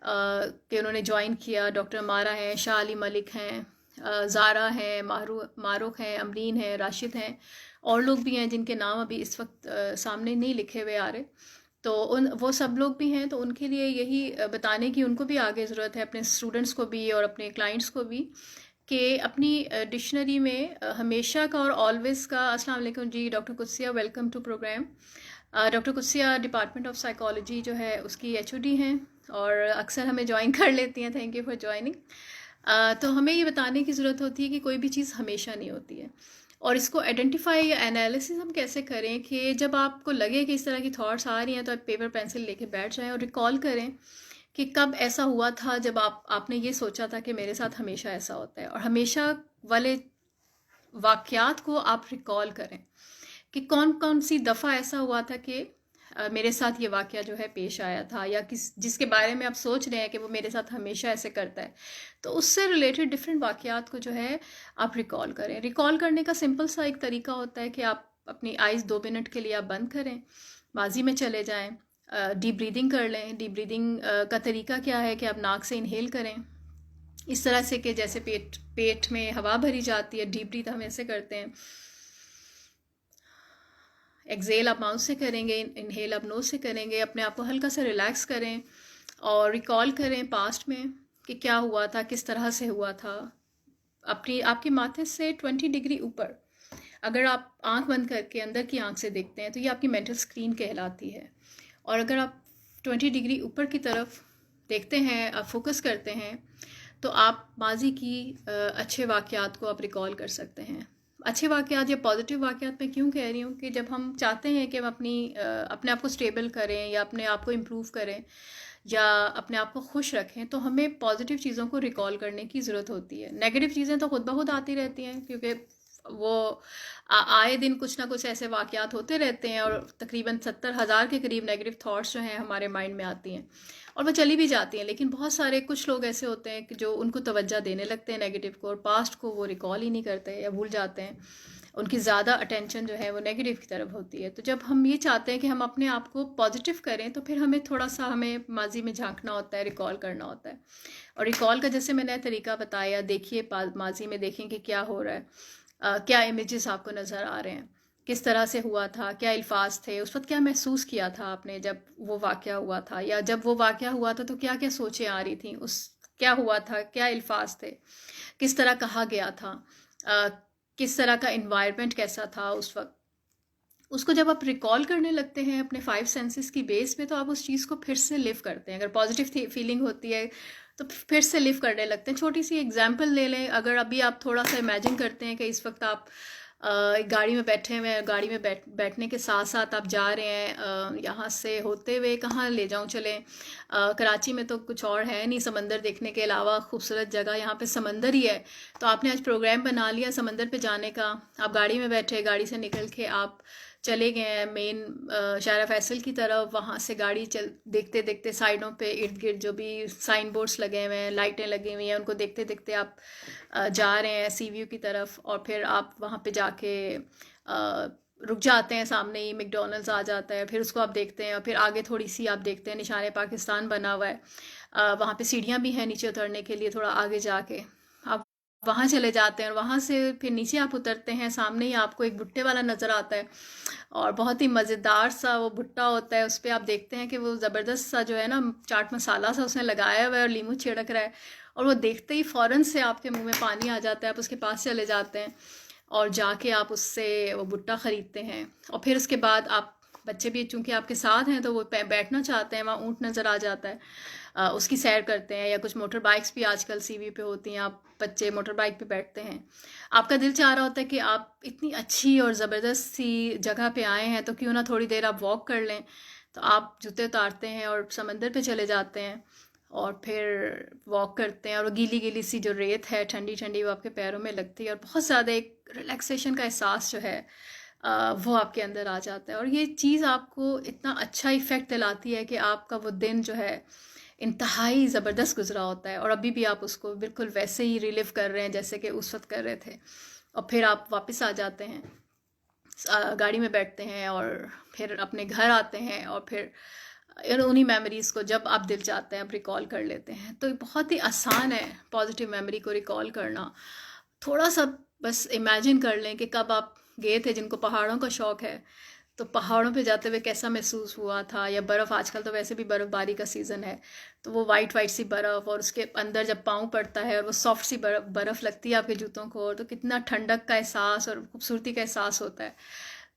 कि उन्होंने ज्वाइन किया। डॉक्टर मारा हैं, शाह अली मलिक हैं, ज़ारा हैं, मारूख हैं, अमरीन हैं, राशिद हैं, और लोग भी हैं जिनके नाम अभी इस वक्त सामने नहीं लिखे हुए आ रहे। तो वो सब लोग भी हैं। तो उनके लिए यही बताने की उनको भी आगे ज़रूरत है, अपने स्टूडेंट्स को भी और अपने क्लाइंट्स को भी, कि अपनी डिक्शनरी में हमेशा का और ऑलवेज़ का। अस्सलाम वालेकुम जी doctor Qudsia, welcome to program. Doctor Qudsia department of psychology जो है उसकी एचओडी हैं, और अक्सर हमें ज्वाइन कर लेती हैं। Thank you for joining. तो हमें ये बताने की ज़रूरत होती है कि कोई भी चीज़ हमेशा नहीं होती है, और इसको आइडेंटिफाई या एनालिसिस हम कैसे करें कि जब आपको लगे कि इस तरह की थॉट्स आ रही हैं तो आप पेपर पेंसिल लेके बैठ जाएं और रिकॉल करें कि कब ऐसा हुआ था जब आपने ये सोचा था कि मेरे साथ हमेशा ऐसा होता है। और हमेशा वाले वाक़यात को आप रिकॉल करें कि कौन कौन सी दफ़ा ऐसा हुआ था कि मेरे साथ ये वाक़या जो है पेश आया था, या जिसके बारे में आप सोच रहे हैं कि वो मेरे साथ हमेशा ऐसे करता है। तो उससे रिलेटेड डिफरेंट वाक़यात को जो है आप रिकॉल करें। रिकॉल करने का सिंपल सा एक तरीका होता है कि आप अपनी आइज़ 2 मिनट के लिए आप बंद करें, माजी में चले जाएं, डीप ब्रीदिंग कर लें। डीप ब्रीदिंग का तरीका क्या है कि आप नाक से इनहेल करें इस तरह से कि जैसे पेट में हवा भरी जाती है। डीप ब्रीथ हम ऐसे करते हैं। एक्सेल आप माउथ से करेंगे, इनहेल आप नोज से करेंगे। अपने आप को हल्का सा रिलैक्स करें और रिकॉल करें पास्ट में कि क्या हुआ था, किस तरह से हुआ था। आपके माथे से 20 डिग्री ऊपर अगर आप आंख बंद करके अंदर की आंख से देखते हैं तो ये आपकी मेंटल स्क्रीन कहलाती है। और अगर आप 20 डिग्री ऊपर की तरफ देखते हैं, आप फोकस करते हैं, तो आप माजी की अच्छे वाक़यात को आप रिकॉल कर सकते हैं। अच्छे वाक़यात या पॉजिटिव वाक़यात मैं क्यों कह रही हूँ कि जब हम चाहते हैं कि हम अपने आप को स्टेबल करें, या अपने आप को इम्प्रूव करें, या अपने आप को खुश रखें, तो हमें पॉजिटिव चीज़ों को रिकॉल करने की ज़रूरत होती है। नेगेटिव चीज़ें तो खुद ब खुद आती रहती हैं, क्योंकि वो आए दिन कुछ ना कुछ ऐसे वाक़यात होते रहते हैं, और तकरीबन 70,000 के करीब नेगेटिव थॉट्स जो हैं हमारे माइंड में आती हैं। और वो चली भी जाती हैं। लेकिन बहुत सारे कुछ लोग ऐसे होते हैं कि जो उनको तवज्जो देने लगते हैं नेगेटिव को, और पास्ट को वो रिकॉल ही नहीं करते या भूल जाते हैं। उनकी ज़्यादा अटेंशन जो है वो नेगेटिव की तरफ होती है। तो जब हम ये चाहते हैं कि हम अपने आप को पॉजिटिव करें, तो फिर हमें थोड़ा सा हमें माजी में झांकना होता है, रिकॉल करना होता है। और रिकॉल का जैसे मैंने तरीका बताया, देखिए माजी में देखें कि क्या हो रहा है, क्या इमेजेस आपको नज़र आ रहे हैं, किस तरह से हुआ था, क्या अल्फाज थे उस वक्त, क्या महसूस किया था आपने जब वो वाक़या हुआ था, या जब वो वाक़या हुआ था तो क्या क्या सोचें आ रही थी, उस क्या हुआ था, क्या अल्फाज थे, किस तरह कहा गया था, अ, किस तरह का इन्वायरमेंट कैसा था उस वक्त। उसको जब आप रिकॉल करने लगते हैं अपने 5 सेंसेस की बेस पे, तो आप उस चीज़ को फिर से लिव करते हैं। अगर पॉजिटिव फीलिंग होती है तो फिर से लिव करने लगते हैं। छोटी सी एग्जांपल ले लें, अगर अभी आप थोड़ा सा इमेजिन करते हैं कि इस वक्त आप एक गाड़ी में बैठे हुए हैं, गाड़ी में बैठने के साथ साथ आप जा रहे हैं, यहाँ से होते हुए कहाँ ले जाऊँ चलें, कराची में तो कुछ और है नहीं समंदर देखने के अलावा खूबसूरत जगह, यहाँ पे समंदर ही है। तो आपने आज प्रोग्राम बना लिया समंदर पे जाने का, आप गाड़ी में बैठे, गाड़ी से निकल के आप चले गए हैं मेन शारा फैसल की तरफ। वहाँ से गाड़ी चल देखते देखते साइडों पे इर्द गिर्द जो भी साइन बोर्ड्स लगे हुए हैं, लाइटें लगी हुई हैं, उनको देखते देखते आप जा रहे हैं सी व्यू की तरफ। और फिर आप वहाँ पे जाके रुक जाते हैं, सामने ही मैकडॉनल्ड्स आ जाता है, फिर उसको आप देखते हैं। और फिर आगे थोड़ी सी आप देखते हैं निशान पाकिस्तान बना हुआ है, वहाँ पे सीढ़ियाँ भी हैं नीचे उतरने के लिए, थोड़ा आगे जाके आप वहाँ चले जाते हैं। और वहाँ से फिर नीचे आप उतरते हैं, सामने ही आपको एक भुट्टे वाला नज़र आता है, और बहुत ही मज़ेदार सा वो भुट्टा होता है। उस पर आप देखते हैं कि वो ज़बरदस्त सा जो है ना चाट मसाला सा उसने लगाया हुआ है और लीमू छिड़क रहा है, और वो देखते ही फ़ौरन से आपके मुंह में पानी आ जाता है। आप उसके पास चले जाते हैं और जाके आप उससे वो भुट्टा ख़रीदते हैं। और फिर उसके बाद आप, बच्चे भी चूँकि आपके साथ हैं तो वो बैठना चाहते हैं, वहाँ ऊँट नज़र आ जाता है, उसकी सैर करते हैं। या कुछ मोटर बाइक्स भी आजकल सीवी पे होती हैं, आप बच्चे मोटर बाइक पे बैठते हैं। आपका दिल चाह रहा होता है कि आप इतनी अच्छी और ज़बरदस्त सी जगह पे आए हैं तो क्यों ना थोड़ी देर आप वॉक कर लें। तो आप जूते उतारते हैं और समंदर पे चले जाते हैं, और फिर वॉक करते हैं, और वो गीली गीली सी जो रेत है ठंडी ठंडी वो आपके पैरों में लगती है, और बहुत ज़्यादा एक रिलैक्सेशन का एहसास जो है वो आपके अंदर आ जाता है। और ये चीज़ आपको इतना अच्छा इफ़ेक्ट दिलाती है कि आपका वो दिन जो है इंतहाई ज़बरदस्त गुजरा होता है, और अभी भी आप उसको बिल्कुल वैसे ही रिलिव कर रहे हैं जैसे कि उस वक्त कर रहे थे। और फिर आप वापस आ जाते हैं, गाड़ी में बैठते हैं, और फिर अपने घर आते हैं, और फिर उन्हीं मेमोरीज़ को जब आप दिल चाहते हैं आप रिकॉल कर लेते हैं। तो बहुत ही आसान है पॉजिटिव मेमोरी को रिकॉल करना। थोड़ा सा बस इमेजिन कर लें कि कब आप गए थे, जिनको पहाड़ों का शौक़ है तो पहाड़ों पे जाते हुए कैसा महसूस हुआ था, या बर्फ़, आजकल तो वैसे भी बर्फ़बारी का सीज़न है, तो वो वाइट वाइट सी बर्फ़, और उसके अंदर जब पाँव पड़ता है और वो सॉफ्ट सी बर्फ़ लगती है आपके जूतों को, तो कितना ठंडक का एहसास और खूबसूरती का एहसास होता है।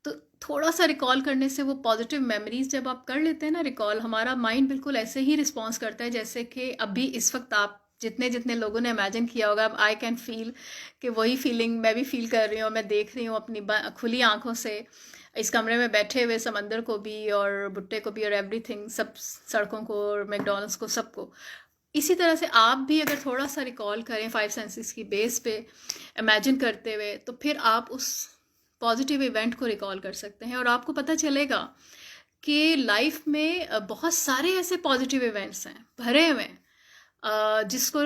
तो थोड़ा सा रिकॉल करने से वो पॉजिटिव मेमोरीज जब आप कर लेते हैं ना रिकॉल, हमारा माइंड बिल्कुल ऐसे ही रिस्पॉन्स करता है जैसे कि अभी इस वक्त आप जितने जितने लोगों ने इमेजिन किया होगा, अब आई कैन फील कि वही फीलिंग मैं भी फील कर रही हूँ। मैं देख रही हूँ अपनी खुली आंखों से इस कमरे में बैठे हुए समंदर को भी और भुट्टे को भी और एवरीथिंग, सब सड़कों को और मैकडॉनल्ड्स को, सबको। इसी तरह से आप भी अगर थोड़ा सा रिकॉल करें 5 सेंसेस की बेस पे इमेजिन करते हुए, तो फिर आप उस पॉजिटिव इवेंट को रिकॉल कर सकते हैं, और आपको पता चलेगा कि लाइफ में बहुत सारे ऐसे पॉजिटिव इवेंट्स हैं भरे हुए हैं, जिसको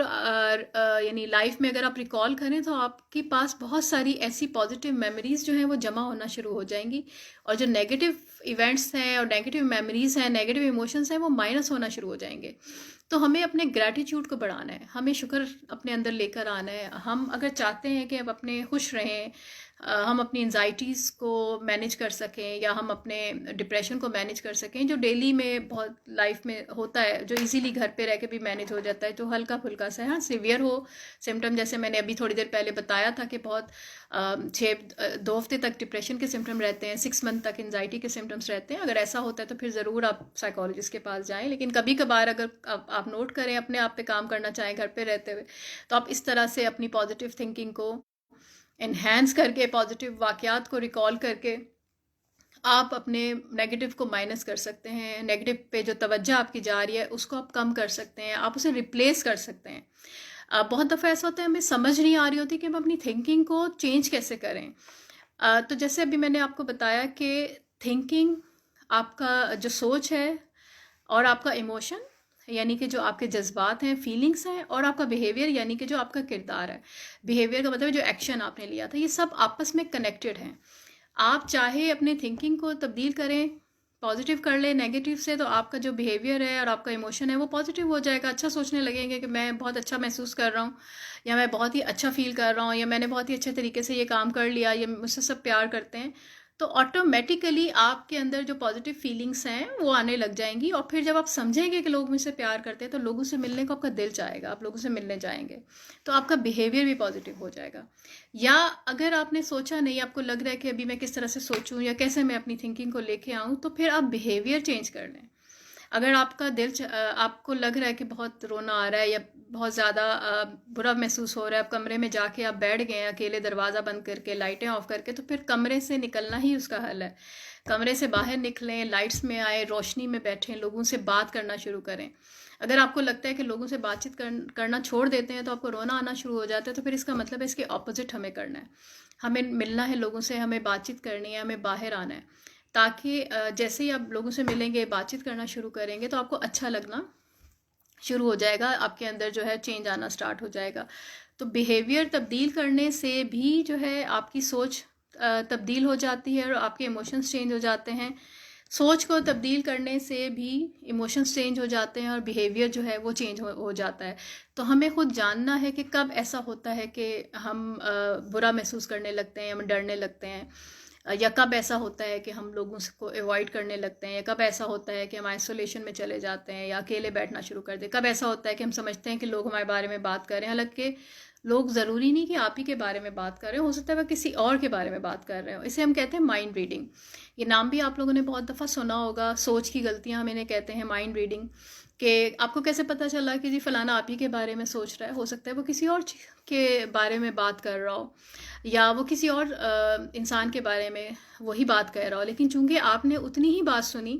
यानी लाइफ में अगर आप रिकॉल करें तो आपके पास बहुत सारी ऐसी पॉजिटिव मेमोरीज जो हैं वो जमा होना शुरू हो जाएंगी, और जो नेगेटिव इवेंट्स हैं और नेगेटिव मेमोरीज हैं, नेगेटिव इमोशंस हैं, वो माइनस होना शुरू हो जाएंगे। तो हमें अपने ग्रैटिट्यूड को बढ़ाना है, हमें शुक्र अपने अंदर लेकर आना है। हम अगर चाहते हैं कि अब अपने खुश रहें, हम अपनी एंजाइटीज़ को मैनेज कर सकें, या हम अपने डिप्रेशन को मैनेज कर सकें, जो डेली में बहुत लाइफ में होता है, जो इजीली घर पे रह के भी मैनेज हो जाता है, जो हल्का फुल्का सा है। हाँ, सीवियर हो सिम्टम, जैसे मैंने अभी थोड़ी देर पहले बताया था कि बहुत 2 हफ्ते तक डिप्रेशन के सिम्टम रहते हैं, 6 मंथ तक एंजाइटी के सिम्टम्स रहते हैं। अगर ऐसा होता है तो फिर ज़रूर आप साइकोलॉजिस्ट के पास जाएँ। लेकिन कभी कभार अगर आप नोट करें, अपने आप पे काम करना चाहें घर पे रहते हुए, तो आप इस तरह से अपनी पॉजिटिव थिंकिंग को इन्हेंस करके, पॉजिटिव वाक़यात को रिकॉल करके आप अपने नेगेटिव को माइनस कर सकते हैं। नेगेटिव पे जो तवज्जो आपकी जा रही है उसको आप कम कर सकते हैं, आप उसे रिप्लेस कर सकते हैं। बहुत दफ़ा ऐसा होता है हमें समझ नहीं आ रही होती कि हम अपनी थिंकिंग को चेंज कैसे करें। तो जैसे अभी मैंने आपको बताया कि थिंकिंग, आपका जो सोच है और आपका इमोशन यानी कि जो आपके जज्बात हैं, फीलिंग्स हैं, और आपका बिहेवियर यानी कि जो आपका किरदार है। बिहेवियर का मतलब जो एक्शन आपने लिया था, ये सब आपस में कनेक्टेड हैं। आप चाहे अपने थिंकिंग को तब्दील करें, पॉजिटिव कर लें नेगेटिव से, तो आपका जो बिहेवियर है और आपका इमोशन है वो पॉजिटिव हो जाएगा। अच्छा सोचने लगेंगे कि मैं बहुत अच्छा महसूस कर रहा हूँ, या मैं बहुत ही अच्छा फील कर रहा हूँ, या मैंने बहुत ही अच्छे तरीके से ये काम कर लिया, या मुझसे सब प्यार करते हैं। तो ऑटोमेटिकली आपके अंदर जो पॉजिटिव फीलिंग्स हैं वो आने लग जाएंगी। और फिर जब आप समझेंगे कि लोग मुझसे प्यार करते हैं, तो लोगों से मिलने को आपका दिल चाहेगा, आप लोगों से मिलने जाएंगे, तो आपका बिहेवियर भी पॉजिटिव हो जाएगा। या अगर आपने सोचा नहीं, आपको लग रहा है कि अभी मैं किस तरह से सोचूं या कैसे मैं अपनी थिंकिंग को लेके आऊं, तो फिर आप बिहेवियर चेंज कर लें। अगर आपका आपको लग रहा है कि बहुत रोना आ रहा है या बहुत ज़्यादा बुरा महसूस हो रहा है, आप कमरे में जाके आप बैठ गए अकेले, दरवाज़ा बंद करके, लाइटें ऑफ करके, तो फिर कमरे से निकलना ही उसका हल है। कमरे से बाहर निकलें, लाइट्स में आए, रोशनी में बैठें, लोगों से बात करना शुरू करें। अगर आपको लगता है कि लोगों से बातचीत करना छोड़ देते हैं तो आपको रोना आना शुरू हो जाता है, तो फिर इसका मतलब है इसके ऑपोजिट हमें करना है। हमें मिलना है लोगों से, हमें बातचीत करनी है, हमें बाहर आना है, ताकि जैसे ही आप लोगों से मिलेंगे, बातचीत करना शुरू करेंगे, तो आपको अच्छा लगना शुरू हो जाएगा, आपके अंदर जो है चेंज आना स्टार्ट हो जाएगा। तो बिहेवियर तब्दील करने से भी जो है आपकी सोच तब्दील हो जाती है और आपके इमोशंस चेंज हो जाते हैं। सोच को तब्दील करने से भी इमोशंस चेंज हो जाते हैं और बिहेवियर जो है वो चेंज हो जाता है। तो हमें खुद जानना है कि कब ऐसा होता है कि हम बुरा महसूस करने लगते हैं, हम डरने लगते हैं, या कब ऐसा होता है कि हम लोगों को अवॉइड करने लगते हैं, या कब ऐसा होता है कि हम आइसोलेशन में चले जाते हैं या अकेले बैठना शुरू कर दें, कब ऐसा होता है कि हम समझते हैं कि लोग हमारे बारे में बात कर रहे हैं, हालांकि लोग ज़रूरी नहीं कि आप ही के बारे में बात कर रहे हो सकता है वह किसी और के बारे में बात कर रहे हो। इसे हम कहते हैं माइंड रीडिंग। ये नाम भी आप लोगों ने बहुत दफ़ा सुना होगा, सोच की गलतियाँ हम इन्हें कहते हैं, माइंड रीडिंग। कि आपको कैसे पता चला कि जी फलाना आप ही के बारे में सोच रहा है, हो सकता है वो किसी और के बारे में बात कर रहा हो, या वो किसी और इंसान के बारे में वही बात कर रहा हो, लेकिन चूंकि आपने उतनी ही बात सुनी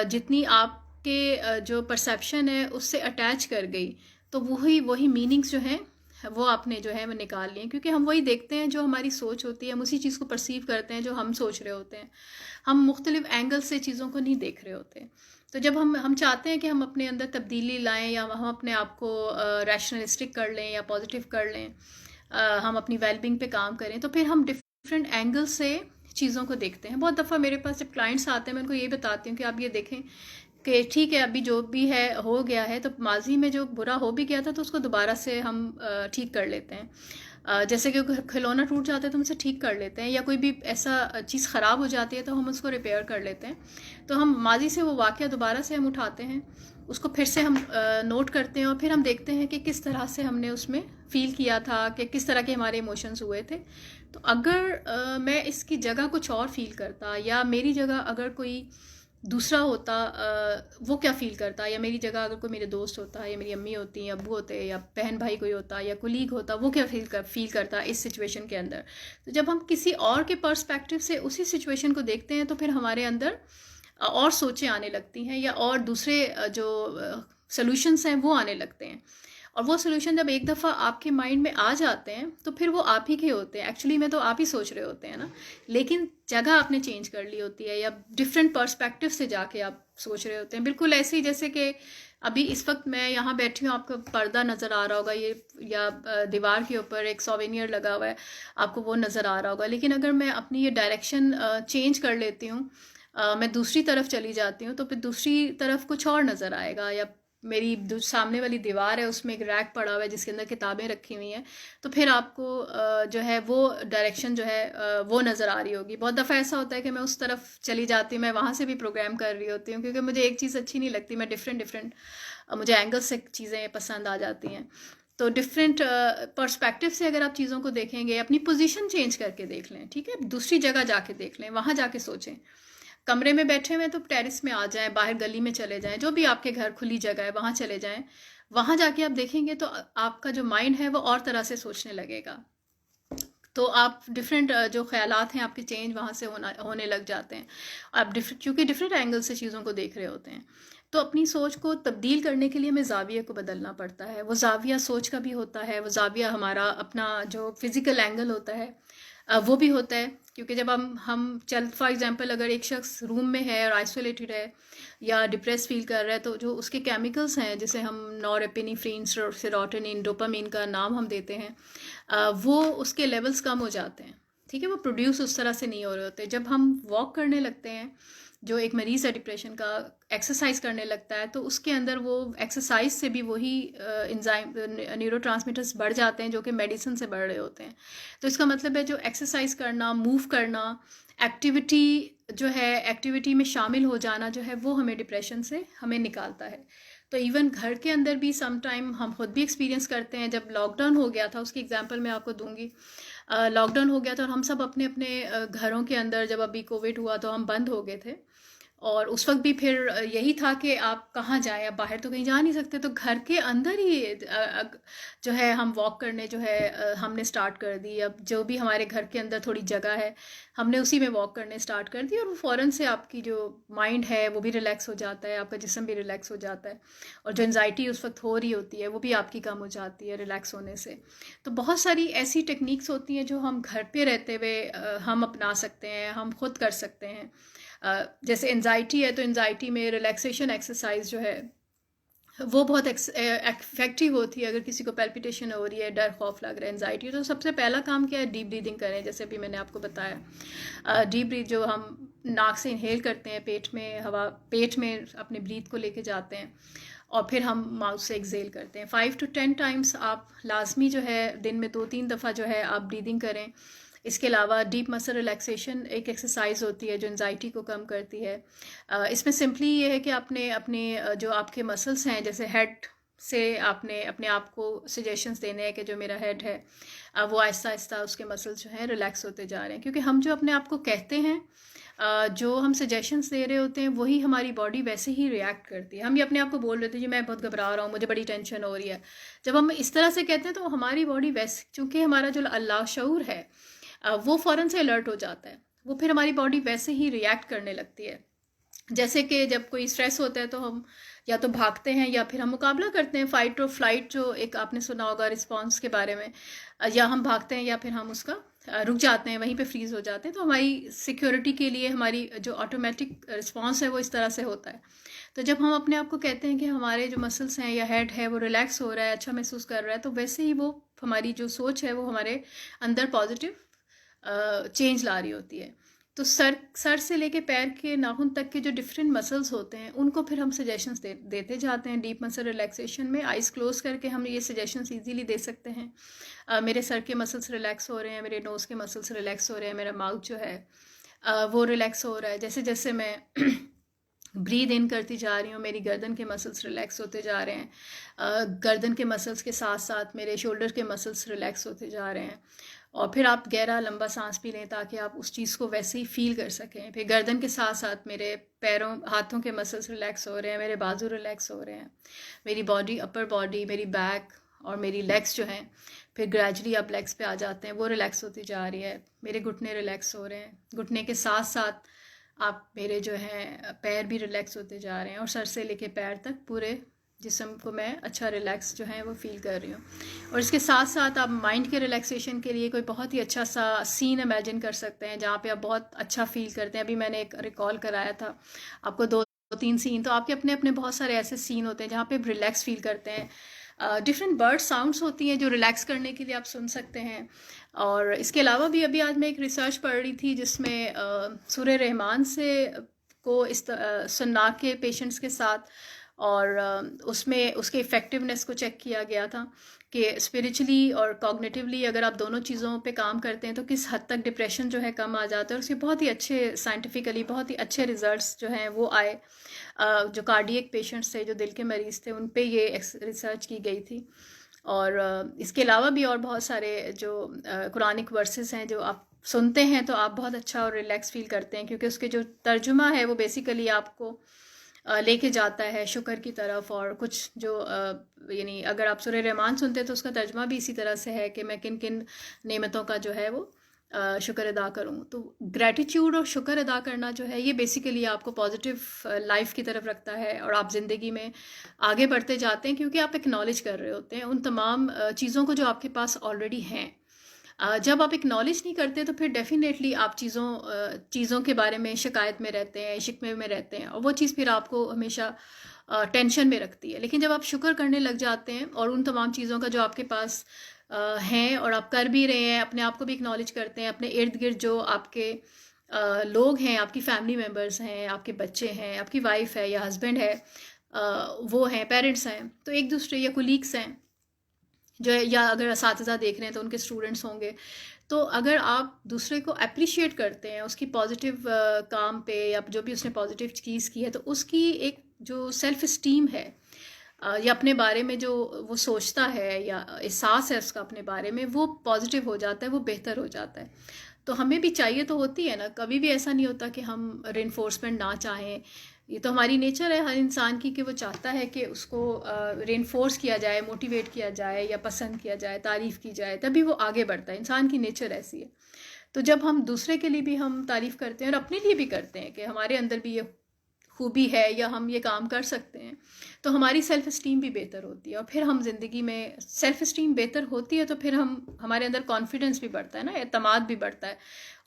जितनी आपके जो परसेप्शन है उससे अटैच कर गई, तो वही वही मीनिंग्स जो हैं वो आपने जो है वो निकाल लिए। क्योंकि हम वही देखते हैं जो हमारी सोच होती है, हम उसी चीज़ को परसीव करते हैं जो हम सोच रहे होते हैं। हम मुख्तलिफ एंगल से चीज़ों को नहीं देख रहे होते। तो जब हम चाहते हैं कि हम अपने अंदर तब्दीली लाएं, या हम अपने आप को रैशनलिस्टिक कर लें या पॉजिटिव कर लें, हम अपनी वेलबींग पे काम करें, तो फिर हम डिफरेंट एंगल से चीज़ों को देखते हैं। बहुत दफ़ा मेरे पास जब क्लाइंट्स आते हैं, मैं उनको ये बताती हूँ कि आप ये देखें कि ठीक है अभी जो भी है हो गया है, तो माजी में जो बुरा हो भी गया था तो उसको दोबारा से हम ठीक कर लेते हैं। जैसे कि खिलौना टूट जाता है तो हम उसे ठीक कर लेते हैं, या कोई भी ऐसा चीज़ ख़राब हो जाती है तो हम उसको रिपेयर कर लेते हैं। तो हम माजी से वो वाक़या दोबारा से हम उठाते हैं, उसको फिर से हम नोट करते हैं, और फिर हम देखते हैं कि किस तरह से हमने उसमें फ़ील किया था, कि किस तरह के हमारे इमोशंस हुए थे। तो अगर मैं इसकी जगह कुछ और फ़ील करता, या मेरी जगह अगर कोई दूसरा होता वो क्या फ़ील करता, या मेरी जगह अगर कोई मेरे दोस्त होता, या मेरी अम्मी होती, या अब्बू होते, या बहन भाई कोई होता, या कोलीग होता, वो क्या फ़ील करता इस सिचुएशन के अंदर। तो जब हम किसी और के पर्सपेक्टिव से उसी सिचुएशन को देखते हैं, तो फिर हमारे अंदर और सोचें आने लगती हैं, या और दूसरे जो सॉल्यूशंस हैं वो आने लगते हैं। और वो सोल्यूशन जब एक दफ़ा आपके माइंड में आ जाते हैं, तो फिर वो आप ही के होते हैं। एक्चुअली में तो आप ही सोच रहे होते हैं ना, लेकिन जगह आपने चेंज कर ली होती है, या डिफरेंट पर्सपेक्टिव से जाके आप सोच रहे होते हैं। बिल्कुल ऐसे ही जैसे कि अभी इस वक्त मैं यहाँ बैठी हूँ, आपको पर्दा नज़र आ रहा होगा ये, या दीवार के ऊपर एक सोवेनियर लगा हुआ है, आपको वो नज़र आ रहा होगा। लेकिन अगर मैं अपनी ये डायरेक्शन चेंज कर लेती हूँ, मैं दूसरी तरफ चली जाती हूँ, तो फिर दूसरी तरफ कुछ और नज़र आएगा। या मेरी जो सामने वाली दीवार है उसमें एक रैक पड़ा हुआ है जिसके अंदर किताबें रखी हुई हैं, तो फिर आपको जो है वो डायरेक्शन जो है वो नज़र आ रही होगी। बहुत दफ़ा ऐसा होता है कि मैं उस तरफ चली जाती हूँ, मैं वहाँ से भी प्रोग्राम कर रही होती हूँ, क्योंकि मुझे एक चीज़ अच्छी नहीं लगती, मैं डिफरेंट मुझे एंगल से चीज़ें पसंद आ जाती हैं। तो डिफरेंट पर्सपेक्टिव से अगर आप चीज़ों को देखेंगे, अपनी पोजीशन चेंज करके देख लें, ठीक है, दूसरी जगह जाके देख लें, वहाँ जाके सोचें। कमरे में बैठे हुए तो टेरेस में आ जाएं, बाहर गली में चले जाएं, जो भी आपके घर खुली जगह है वहाँ चले जाएं। वहाँ जाके आप देखेंगे तो आपका जो माइंड है वो और तरह से सोचने लगेगा। तो आप डिफरेंट जो ख्यालात हैं आपके चेंज वहाँ से होने लग जाते हैं। आप क्योंकि डिफरेंट एंगल से चीज़ों को देख रहे होते हैं। तो अपनी सोच को तब्दील करने के लिए हमें ज़ाविया को बदलना पड़ता है। वो ज़ाविया सोच का भी होता है, वो ज़ाविया हमारा अपना जो फिज़िकल एंगल होता है, वो भी होता है, क्योंकि जब हम चल फॉर एग्जांपल अगर एक शख्स रूम में है और आइसोलेटेड है या डिप्रेस फील कर रहा है, तो जो उसके केमिकल्स हैं जिसे हम नॉरएपिनेफ्रिन, सेरोटोनिन, डोपामिन का नाम हम देते हैं, वो उसके लेवल्स कम हो जाते हैं। ठीक है, वो प्रोड्यूस उस तरह से नहीं हो रहे होते। जब हम वॉक करने लगते हैं, जो एक मरीज़ है डिप्रेशन का, एक्सरसाइज करने लगता है, तो उसके अंदर वो एक्सरसाइज से भी वही इंजाइम न्यूरोट्रांसमीटर्स बढ़ जाते हैं जो कि मेडिसिन से बढ़ रहे होते हैं। तो इसका मतलब है जो एक्सरसाइज करना, मूव करना, एक्टिविटी जो है, एक्टिविटी में शामिल हो जाना जो है, वो हमें डिप्रेशन से हमें निकालता है। तो इवन घर के अंदर भी सम टाइम हम खुद भी एक्सपीरियंस करते हैं। जब लॉकडाउन हो गया था, उसकी एग्जांपल मैं आपको दूंगी। लॉकडाउन हो गया था और हम सब अपने अपने घरों के अंदर, जब अभी कोविड हुआ तो हम बंद हो गए थे, और उस वक्त भी फिर यही था कि आप कहाँ जाएं, आप बाहर तो कहीं जा नहीं सकते, तो घर के अंदर ही जो है हम वॉक करने जो है हमने स्टार्ट कर दी। अब जो भी हमारे घर के अंदर थोड़ी जगह है, हमने उसी में वॉक करने स्टार्ट कर दी, और वो फ़ौरन से आपकी जो माइंड है वो भी रिलैक्स हो जाता है, आपका जिस्म भी रिलैक्स हो जाता है, और जो एनजाइटी उस वक्त हो रही होती है वो भी आपकी कम हो जाती है रिलैक्स होने से। तो बहुत सारी ऐसी टेक्निक्स होती हैं जो हम घर पे रहते हुए हम अपना सकते हैं, हम खुद कर सकते हैं। जैसे एनजाइटी है, तो एनजाइटी में रिलैक्सेशन एक्सरसाइज जो है वो बहुत इफेक्टिव होती है। अगर किसी को पैल्पिटेशन हो रही है, डर खौफ लग रहा है, एनजाइटी, तो सबसे पहला काम क्या है, डीप ब्रीदिंग करें। जैसे अभी मैंने आपको बताया, डीप ब्रीथ जो हम नाक से इनहेल करते हैं, पेट में हवा, पेट में अपने ब्रीथ को लेके जाते हैं, और फिर हम माउथ से एक्सेल करते हैं। 5 to 10 टाइम्स आप लाजमी जो है दिन में 2-3 दफ़ा जो है आप ब्रीदिंग करें। इसके अलावा डीप मसल रिलैक्सेशन एक एक्सरसाइज होती है जो एनजाइटी को कम करती है। इसमें सिंपली ये है कि आपने अपने जो आपके मसल्स हैं, जैसे हेड से आपने अपने आप को सजेशंस देने हैं कि जो मेरा हेड है वो आहिस्ता आहिस्ता उसके मसल्स जो हैं रिलैक्स होते जा रहे हैं। क्योंकि हम जो अपने आप को कहते हैं, जो हम सजेशंस दे रहे होते हैं, वही हमारी बॉडी वैसे ही रिएक्ट करती है। हम ये अपने आप को बोल रहे थे जी मैं बहुत घबरा रहा हूँ, मुझे बड़ी टेंशन हो रही है, जब हम इस तरह से कहते हैं तो हमारी बॉडी वैसे, चूँकि हमारा जो अल्लाह शऊर है वो फ़ौरन से अलर्ट हो जाता है, वो फिर हमारी बॉडी वैसे ही रिएक्ट करने लगती है। जैसे कि जब कोई स्ट्रेस होता है तो हम या तो भागते हैं या फिर हम मुकाबला करते हैं, फाइट और फ्लाइट जो एक आपने सुना होगा रिस्पॉन्स के बारे में, या हम भागते हैं या फिर हम उसका रुक जाते हैं, वहीं पे फ्रीज हो जाते हैं। तो हमारी सिक्योरिटी के लिए हमारी जो ऑटोमेटिक रिस्पॉन्स है वो इस तरह से होता है। तो जब हम अपने आप को कहते हैं कि हमारे जो मसल्स हैं या हेड है वो रिलैक्स हो रहा है, अच्छा महसूस कर रहा है, तो वैसे ही वो हमारी जो सोच है वो हमारे अंदर पॉजिटिव चेंज ला रही होती है। तो सर से लेके पैर के नाखून तक के जो डिफरेंट मसल्स होते हैं उनको फिर हम सजेशंस देते जाते हैं। डीप मसल रिलैक्सेशन में आइज़ क्लोज करके हम ये सजेशंस इजीली दे सकते हैं। मेरे सर के मसल्स रिलैक्स हो रहे हैं, मेरे नोज़ के मसल्स रिलैक्स हो रहे हैं, मेरा माउथ जो है वो रिलैक्स हो रहा है। जैसे जैसे मैं ब्रीद इन करती जा रही हूँ, मेरी गर्दन के मसल्स रिलैक्स होते जा रहे हैं, गर्दन के मसल्स के साथ साथ मेरे शोल्डर के मसल्स रिलैक्स होते जा रहे हैं। और फिर आप गहरा लंबा सांस भी लें ताकि आप उस चीज़ को वैसे ही फील कर सकें। फिर गर्दन के साथ साथ मेरे पैरों, हाथों के मसल्स रिलैक्स हो रहे हैं, मेरे बाजू रिलैक्स हो रहे हैं, मेरी बॉडी, अपर बॉडी, मेरी बैक और मेरी लेग्स जो हैं, फिर ग्रेजुअली आप लेग्स पे आ जाते हैं, वो रिलैक्स होती जा रही है। मेरे घुटने रिलैक्स हो रहे हैं, घुटने के साथ साथ आप मेरे जो हैं पैर भी रिलैक्स होते जा रहे हैं, और सर से लेके पैर तक पूरे जिस्म को मैं अच्छा रिलैक्स जो है वो फील कर रही हूँ। और इसके साथ साथ आप माइंड के रिलैक्सेशन के लिए कोई बहुत ही अच्छा सा सीन इमेजिन कर सकते हैं जहाँ पे आप बहुत अच्छा फील करते हैं। अभी मैंने एक रिकॉल कराया था आपको 2-3 सीन, तो आपके अपने अपने बहुत सारे ऐसे सीन होते हैं जहाँ पे आप रिलैक्स फील करते हैं। डिफरेंट बर्ड साउंड्स होती हैं जो रिलैक्स करने के लिए आप सुन सकते हैं। और इसके अलावा भी अभी आज मैं एक रिसर्च पढ़ रही थी जिसमें सूरह रहमान से को सुन्ना के पेशेंट्स के साथ, और उसमें उसके इफ़ेक्टिवनेस को चेक किया गया था कि स्पिरिचुअली और कॉग्निटिवली अगर आप दोनों चीज़ों पे काम करते हैं तो किस हद तक डिप्रेशन जो है कम आ जाता है। और उसके बहुत ही अच्छे साइंटिफिकली बहुत ही अच्छे रिजल्ट्स जो हैं वो आए। जो कार्डियक पेशेंट्स थे, जो दिल के मरीज़ थे, उन पे ये रिसर्च की गई थी। और इसके अलावा भी और बहुत सारे जो कुरानिक वर्सेस हैं जो आप सुनते हैं तो आप बहुत अच्छा और रिलैक्स फील करते हैं, क्योंकि उसके जो तर्जुमा है वो बेसिकली आपको लेके जाता है शुक्र की तरफ। और कुछ जो यानी अगर आप सूरह रहमान सुनते हैं तो उसका तर्जुमा भी इसी तरह से है कि मैं किन किन नेमतों का जो है वो शुक्र अदा करूं। तो ग्रैटिट्यूड और शुक्र अदा करना जो है ये बेसिकली आपको पॉजिटिव लाइफ की तरफ रखता है, और आप ज़िंदगी में आगे बढ़ते जाते हैं क्योंकि आप एक्नॉलेज कर रहे होते हैं उन तमाम चीज़ों को जो आपके पास ऑलरेडी हैं। जब आप एक्नॉलेज नहीं करते तो फिर डेफिनेटली आप चीज़ों के बारे में शिकायत में रहते हैं, शिकवे में रहते हैं, और वो चीज़ फिर आपको हमेशा टेंशन में रखती है। लेकिन जब आप शुक्र करने लग जाते हैं और उन तमाम चीज़ों का जो आपके पास हैं और आप कर भी रहे हैं, अपने आप को भी एक्नॉलेज करते हैं, अपने इर्द गिर्द जो आपके लोग हैं, आपकी फैमिली मेम्बर्स हैं, आपके बच्चे हैं, आपकी वाइफ है या हस्बैंड है, वो हैं, पेरेंट्स हैं, तो एक दूसरे या कुलीग्स हैं जो, या अगर असातिज़ा देख रहे हैं तो उनके स्टूडेंट्स होंगे, तो अगर आप दूसरे को अप्रिशिएट करते हैं उसकी पॉजिटिव काम पे या जो भी उसने पॉजिटिव चीज़ की है, तो उसकी एक जो सेल्फ इस्टीम है या अपने बारे में जो वो सोचता है या एहसास है उसका अपने बारे में, वो पॉजिटिव हो जाता है, वो बेहतर हो जाता है। तो हमें भी चाहिए तो होती है ना, कभी भी ऐसा नहीं होता कि हम रेनफोर्समेंट ना चाहें। ये तो हमारी नेचर है हर इंसान की कि वो चाहता है कि उसको रेनफोर्स किया जाए, मोटिवेट किया जाए या पसंद किया जाए, तारीफ़ की जाए, तभी वो आगे बढ़ता है। इंसान की नेचर ऐसी है। तो जब हम दूसरे के लिए भी हम तारीफ़ करते हैं और अपने लिए भी करते हैं कि हमारे अंदर भी ये खूबी है या हम ये काम कर सकते हैं, तो हमारी सेल्फ़ इस्टीम भी बेहतर होती है। और फिर हम ज़िंदगी में सेल्फ़ इस्टीम बेहतर होती है तो फिर हमारे अंदर कॉन्फिडेंस भी बढ़ता है ना, एतमाद भी बढ़ता है।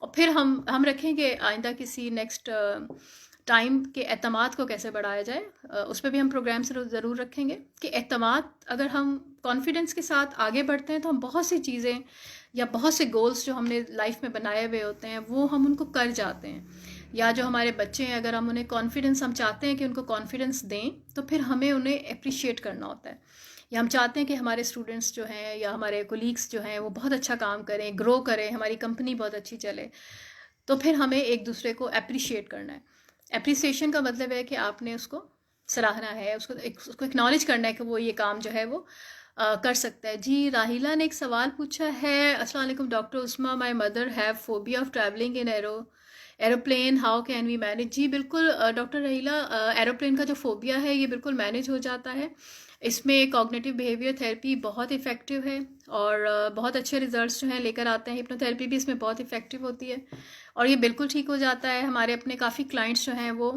और फिर हम रखेंगे आइंदा किसी नेक्स्ट टाइम के एतमाद को कैसे बढ़ाया जाए, उस पर भी हम प्रोग्राम ज़रूर रखेंगे कि एतमाद, अगर हम कॉन्फिडेंस के साथ आगे बढ़ते हैं तो हम बहुत सी चीज़ें या बहुत से गोल्स जो हमने लाइफ में बनाए हुए होते हैं वो हम उनको कर जाते हैं। या जो हमारे बच्चे हैं, अगर हम उन्हें कॉन्फिडेंस, हम चाहते हैं कि उनको कॉन्फिडेंस दें, तो फिर हमें उन्हें अप्रिशिएट करना होता है। या हम चाहते हैं कि हमारे स्टूडेंट्स जो हैं या हमारे कोलीग्स जो हैं वो बहुत अच्छा काम करें, ग्रो करें, हमारी कंपनी बहुत अच्छी चले, तो फिर हमें एक दूसरे को अप्रिशिएट करना है। अप्रिसिएशन का मतलब है कि आपने उसको सराहना है, उसको एक्नॉलेज करना है कि वो ये काम जो है वो कर सकता है। जी, राहिला ने एक सवाल पूछा है। अस्सलाम वालेकुम doctor Usma, my mother have phobia of travelling in aeroplane, how can we manage. जी बिल्कुल डॉक्टर राहिला, एरोप्लेन का जो फोबिया है ये बिल्कुल मैनेज हो जाता है। इसमें कॉग्निटिव बिहेवियर थेरेपी बहुत इफ़ेक्टिव है और बहुत अच्छे रिजल्ट्स जो हैं लेकर आते हैं। हिप्नोथेरेपी भी इसमें बहुत इफ़ेक्टिव होती है और ये बिल्कुल ठीक हो जाता है। हमारे अपने काफ़ी क्लाइंट्स जो हैं वो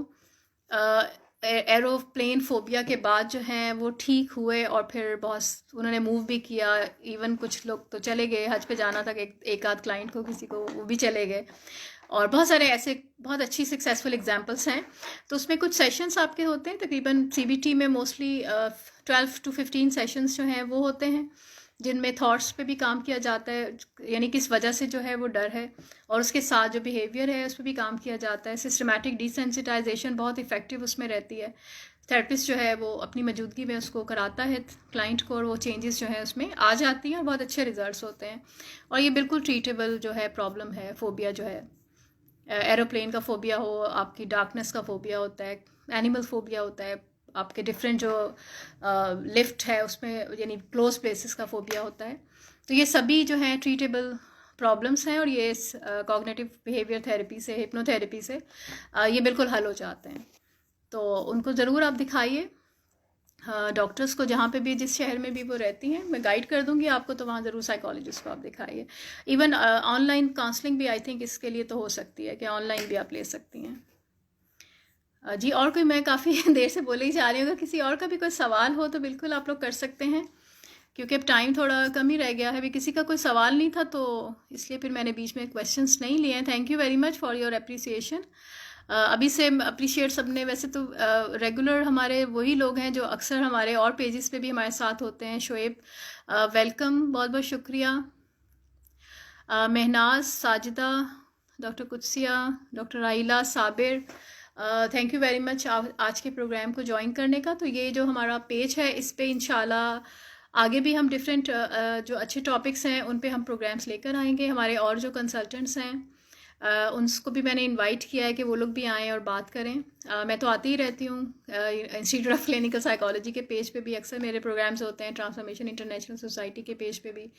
एरोप्लेन फोबिया के बाद जो हैं वो ठीक हुए और फिर बहुत उन्होंने मूव भी किया। इवन कुछ लोग तो चले गए हज पे जाना था, एक आध क्लाइंट को, किसी को, वो भी चले गए। और बहुत सारे ऐसे बहुत अच्छी सक्सेसफुल एग्जांपल्स हैं। तो उसमें कुछ सेशंस आपके होते हैं, तकरीबन सीबीटी में मोस्टली 12 to 15 सेशंस जो हैं वो होते हैं, जिनमें थॉट्स पे भी काम किया जाता है, यानी किस वजह से जो है वो डर है, और उसके साथ जो बिहेवियर है उस पर भी काम किया जाता है। सिस्टमैटिक डिसेंसिटाइजेशन बहुत इफ़ेक्टिव उसमें रहती है। थेरेपिस्ट जो है वो अपनी मौजूदगी में उसको कराता है क्लाइंट को, और वो चेंजेस जो है उसमें आ जाती हैं और बहुत अच्छे रिजल्ट्स होते हैं। और ये बिल्कुल ट्रीटेबल जो है प्रॉब्लम है, फोबिया जो है, एरोप्लेन का फोबिया हो, आपकी डार्कनेस का फोबिया होता है, एनिमल फोबिया होता है, आपके डिफरेंट जो लिफ्ट है उसमें यानी क्लोज प्लेसेस का फोबिया होता है। तो ये सभी जो हैं ट्रीटेबल प्रॉब्लम्स हैं और ये कॉग्निटिव बिहेवियर थेरेपी से, हिप्नोथेरेपी से ये बिल्कुल हल हो जाते हैं। तो उनको ज़रूर आप दिखाइए डॉक्टर्स को, जहाँ पे भी, जिस शहर में भी वो रहती हैं, मैं गाइड कर दूंगी आपको, तो वहाँ ज़रूर साइकोलॉजिस्ट को आप दिखाइए। इवन ऑनलाइन काउंसलिंग भी आई थिंक इसके लिए तो हो सकती है कि ऑनलाइन भी आप ले सकती हैं। जी, और कोई, मैं काफ़ी देर से बोले ही जा रही हूँ, अगर किसी और का भी कोई सवाल हो तो बिल्कुल आप लोग कर सकते हैं, क्योंकि अब टाइम थोड़ा कम ही रह गया है। अभी किसी का कोई सवाल नहीं था तो इसलिए फिर मैंने बीच में क्वेश्चंस नहीं लिए हैं। Thank you very much for your appreciation. अभी से अप्रिशिएट सबने, वैसे तो रेगुलर हमारे वही लोग हैं जो अक्सर हमारे और पेजेस पे भी हमारे साथ होते हैं। शोएब, वेलकम, बहुत बहुत शुक्रिया। Mahnaz, Sajida, doctor Qudsia, doctor Aila, Sabir, thank you very much आज के प्रोग्राम को ज्वाइन करने का। तो ये जो हमारा पेज है, इस पे इंशाल्लाह आगे भी हम डिफरेंट जो अच्छे टॉपिक्स हैं उन पे हम प्रोग्राम्स लेकर आएंगे। हमारे और जो कंसल्टेंट्स हैं उनको भी मैंने इनवाइट किया है कि वो लोग भी आएँ और बात करें। मैं तो आती ही रहती हूँ, इंस्टीट्यूट ऑफ क्लिनिकल साइकोलॉजी के पेज पे भी अक्सर मेरे प्रोग्राम्स होते हैं, ट्रांसफॉर्मेशन इंटरनेशनल सोसाइटी के पेज पे भी,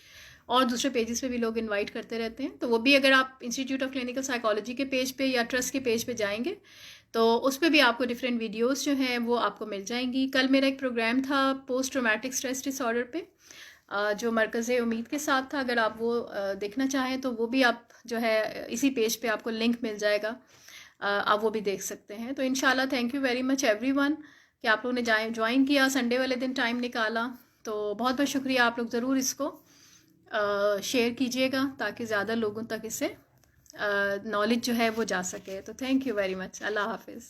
और दूसरे पेजेस पे भी लोग इनवाइट करते रहते हैं। तो वो भी, अगर आप इंस्टीट्यूट ऑफ क्लिनिकल साइकोलॉजी के पेज पे या ट्रस्ट के पेज पे जाएंगे तो उस पर भी आपको डिफरेंट वीडियोस जो हैं वो आपको मिल जाएंगी। कल मेरा एक प्रोग्राम था पोस्ट ट्रॉमेटिक स्ट्रेस डिसऑर्डर पे, जो मरकज़ उम्मीद के साथ था। अगर आप वो देखना चाहें तो वो भी आप जो है इसी पेज पे आपको लिंक मिल जाएगा, आप वो भी देख सकते हैं। तो इंशाल्लाह thank you very much everyone कि आप लोगों ने ज्वाइन किया, संडे वाले दिन टाइम निकाला, तो बहुत बहुत शुक्रिया। आप लोग ज़रूर इसको शेयर कीजिएगा ताकि ज़्यादा लोगों तक इसे नॉलेज जो है वो जा सके। तो थैंक यू वेरी मच। अल्लाह हाफिज़।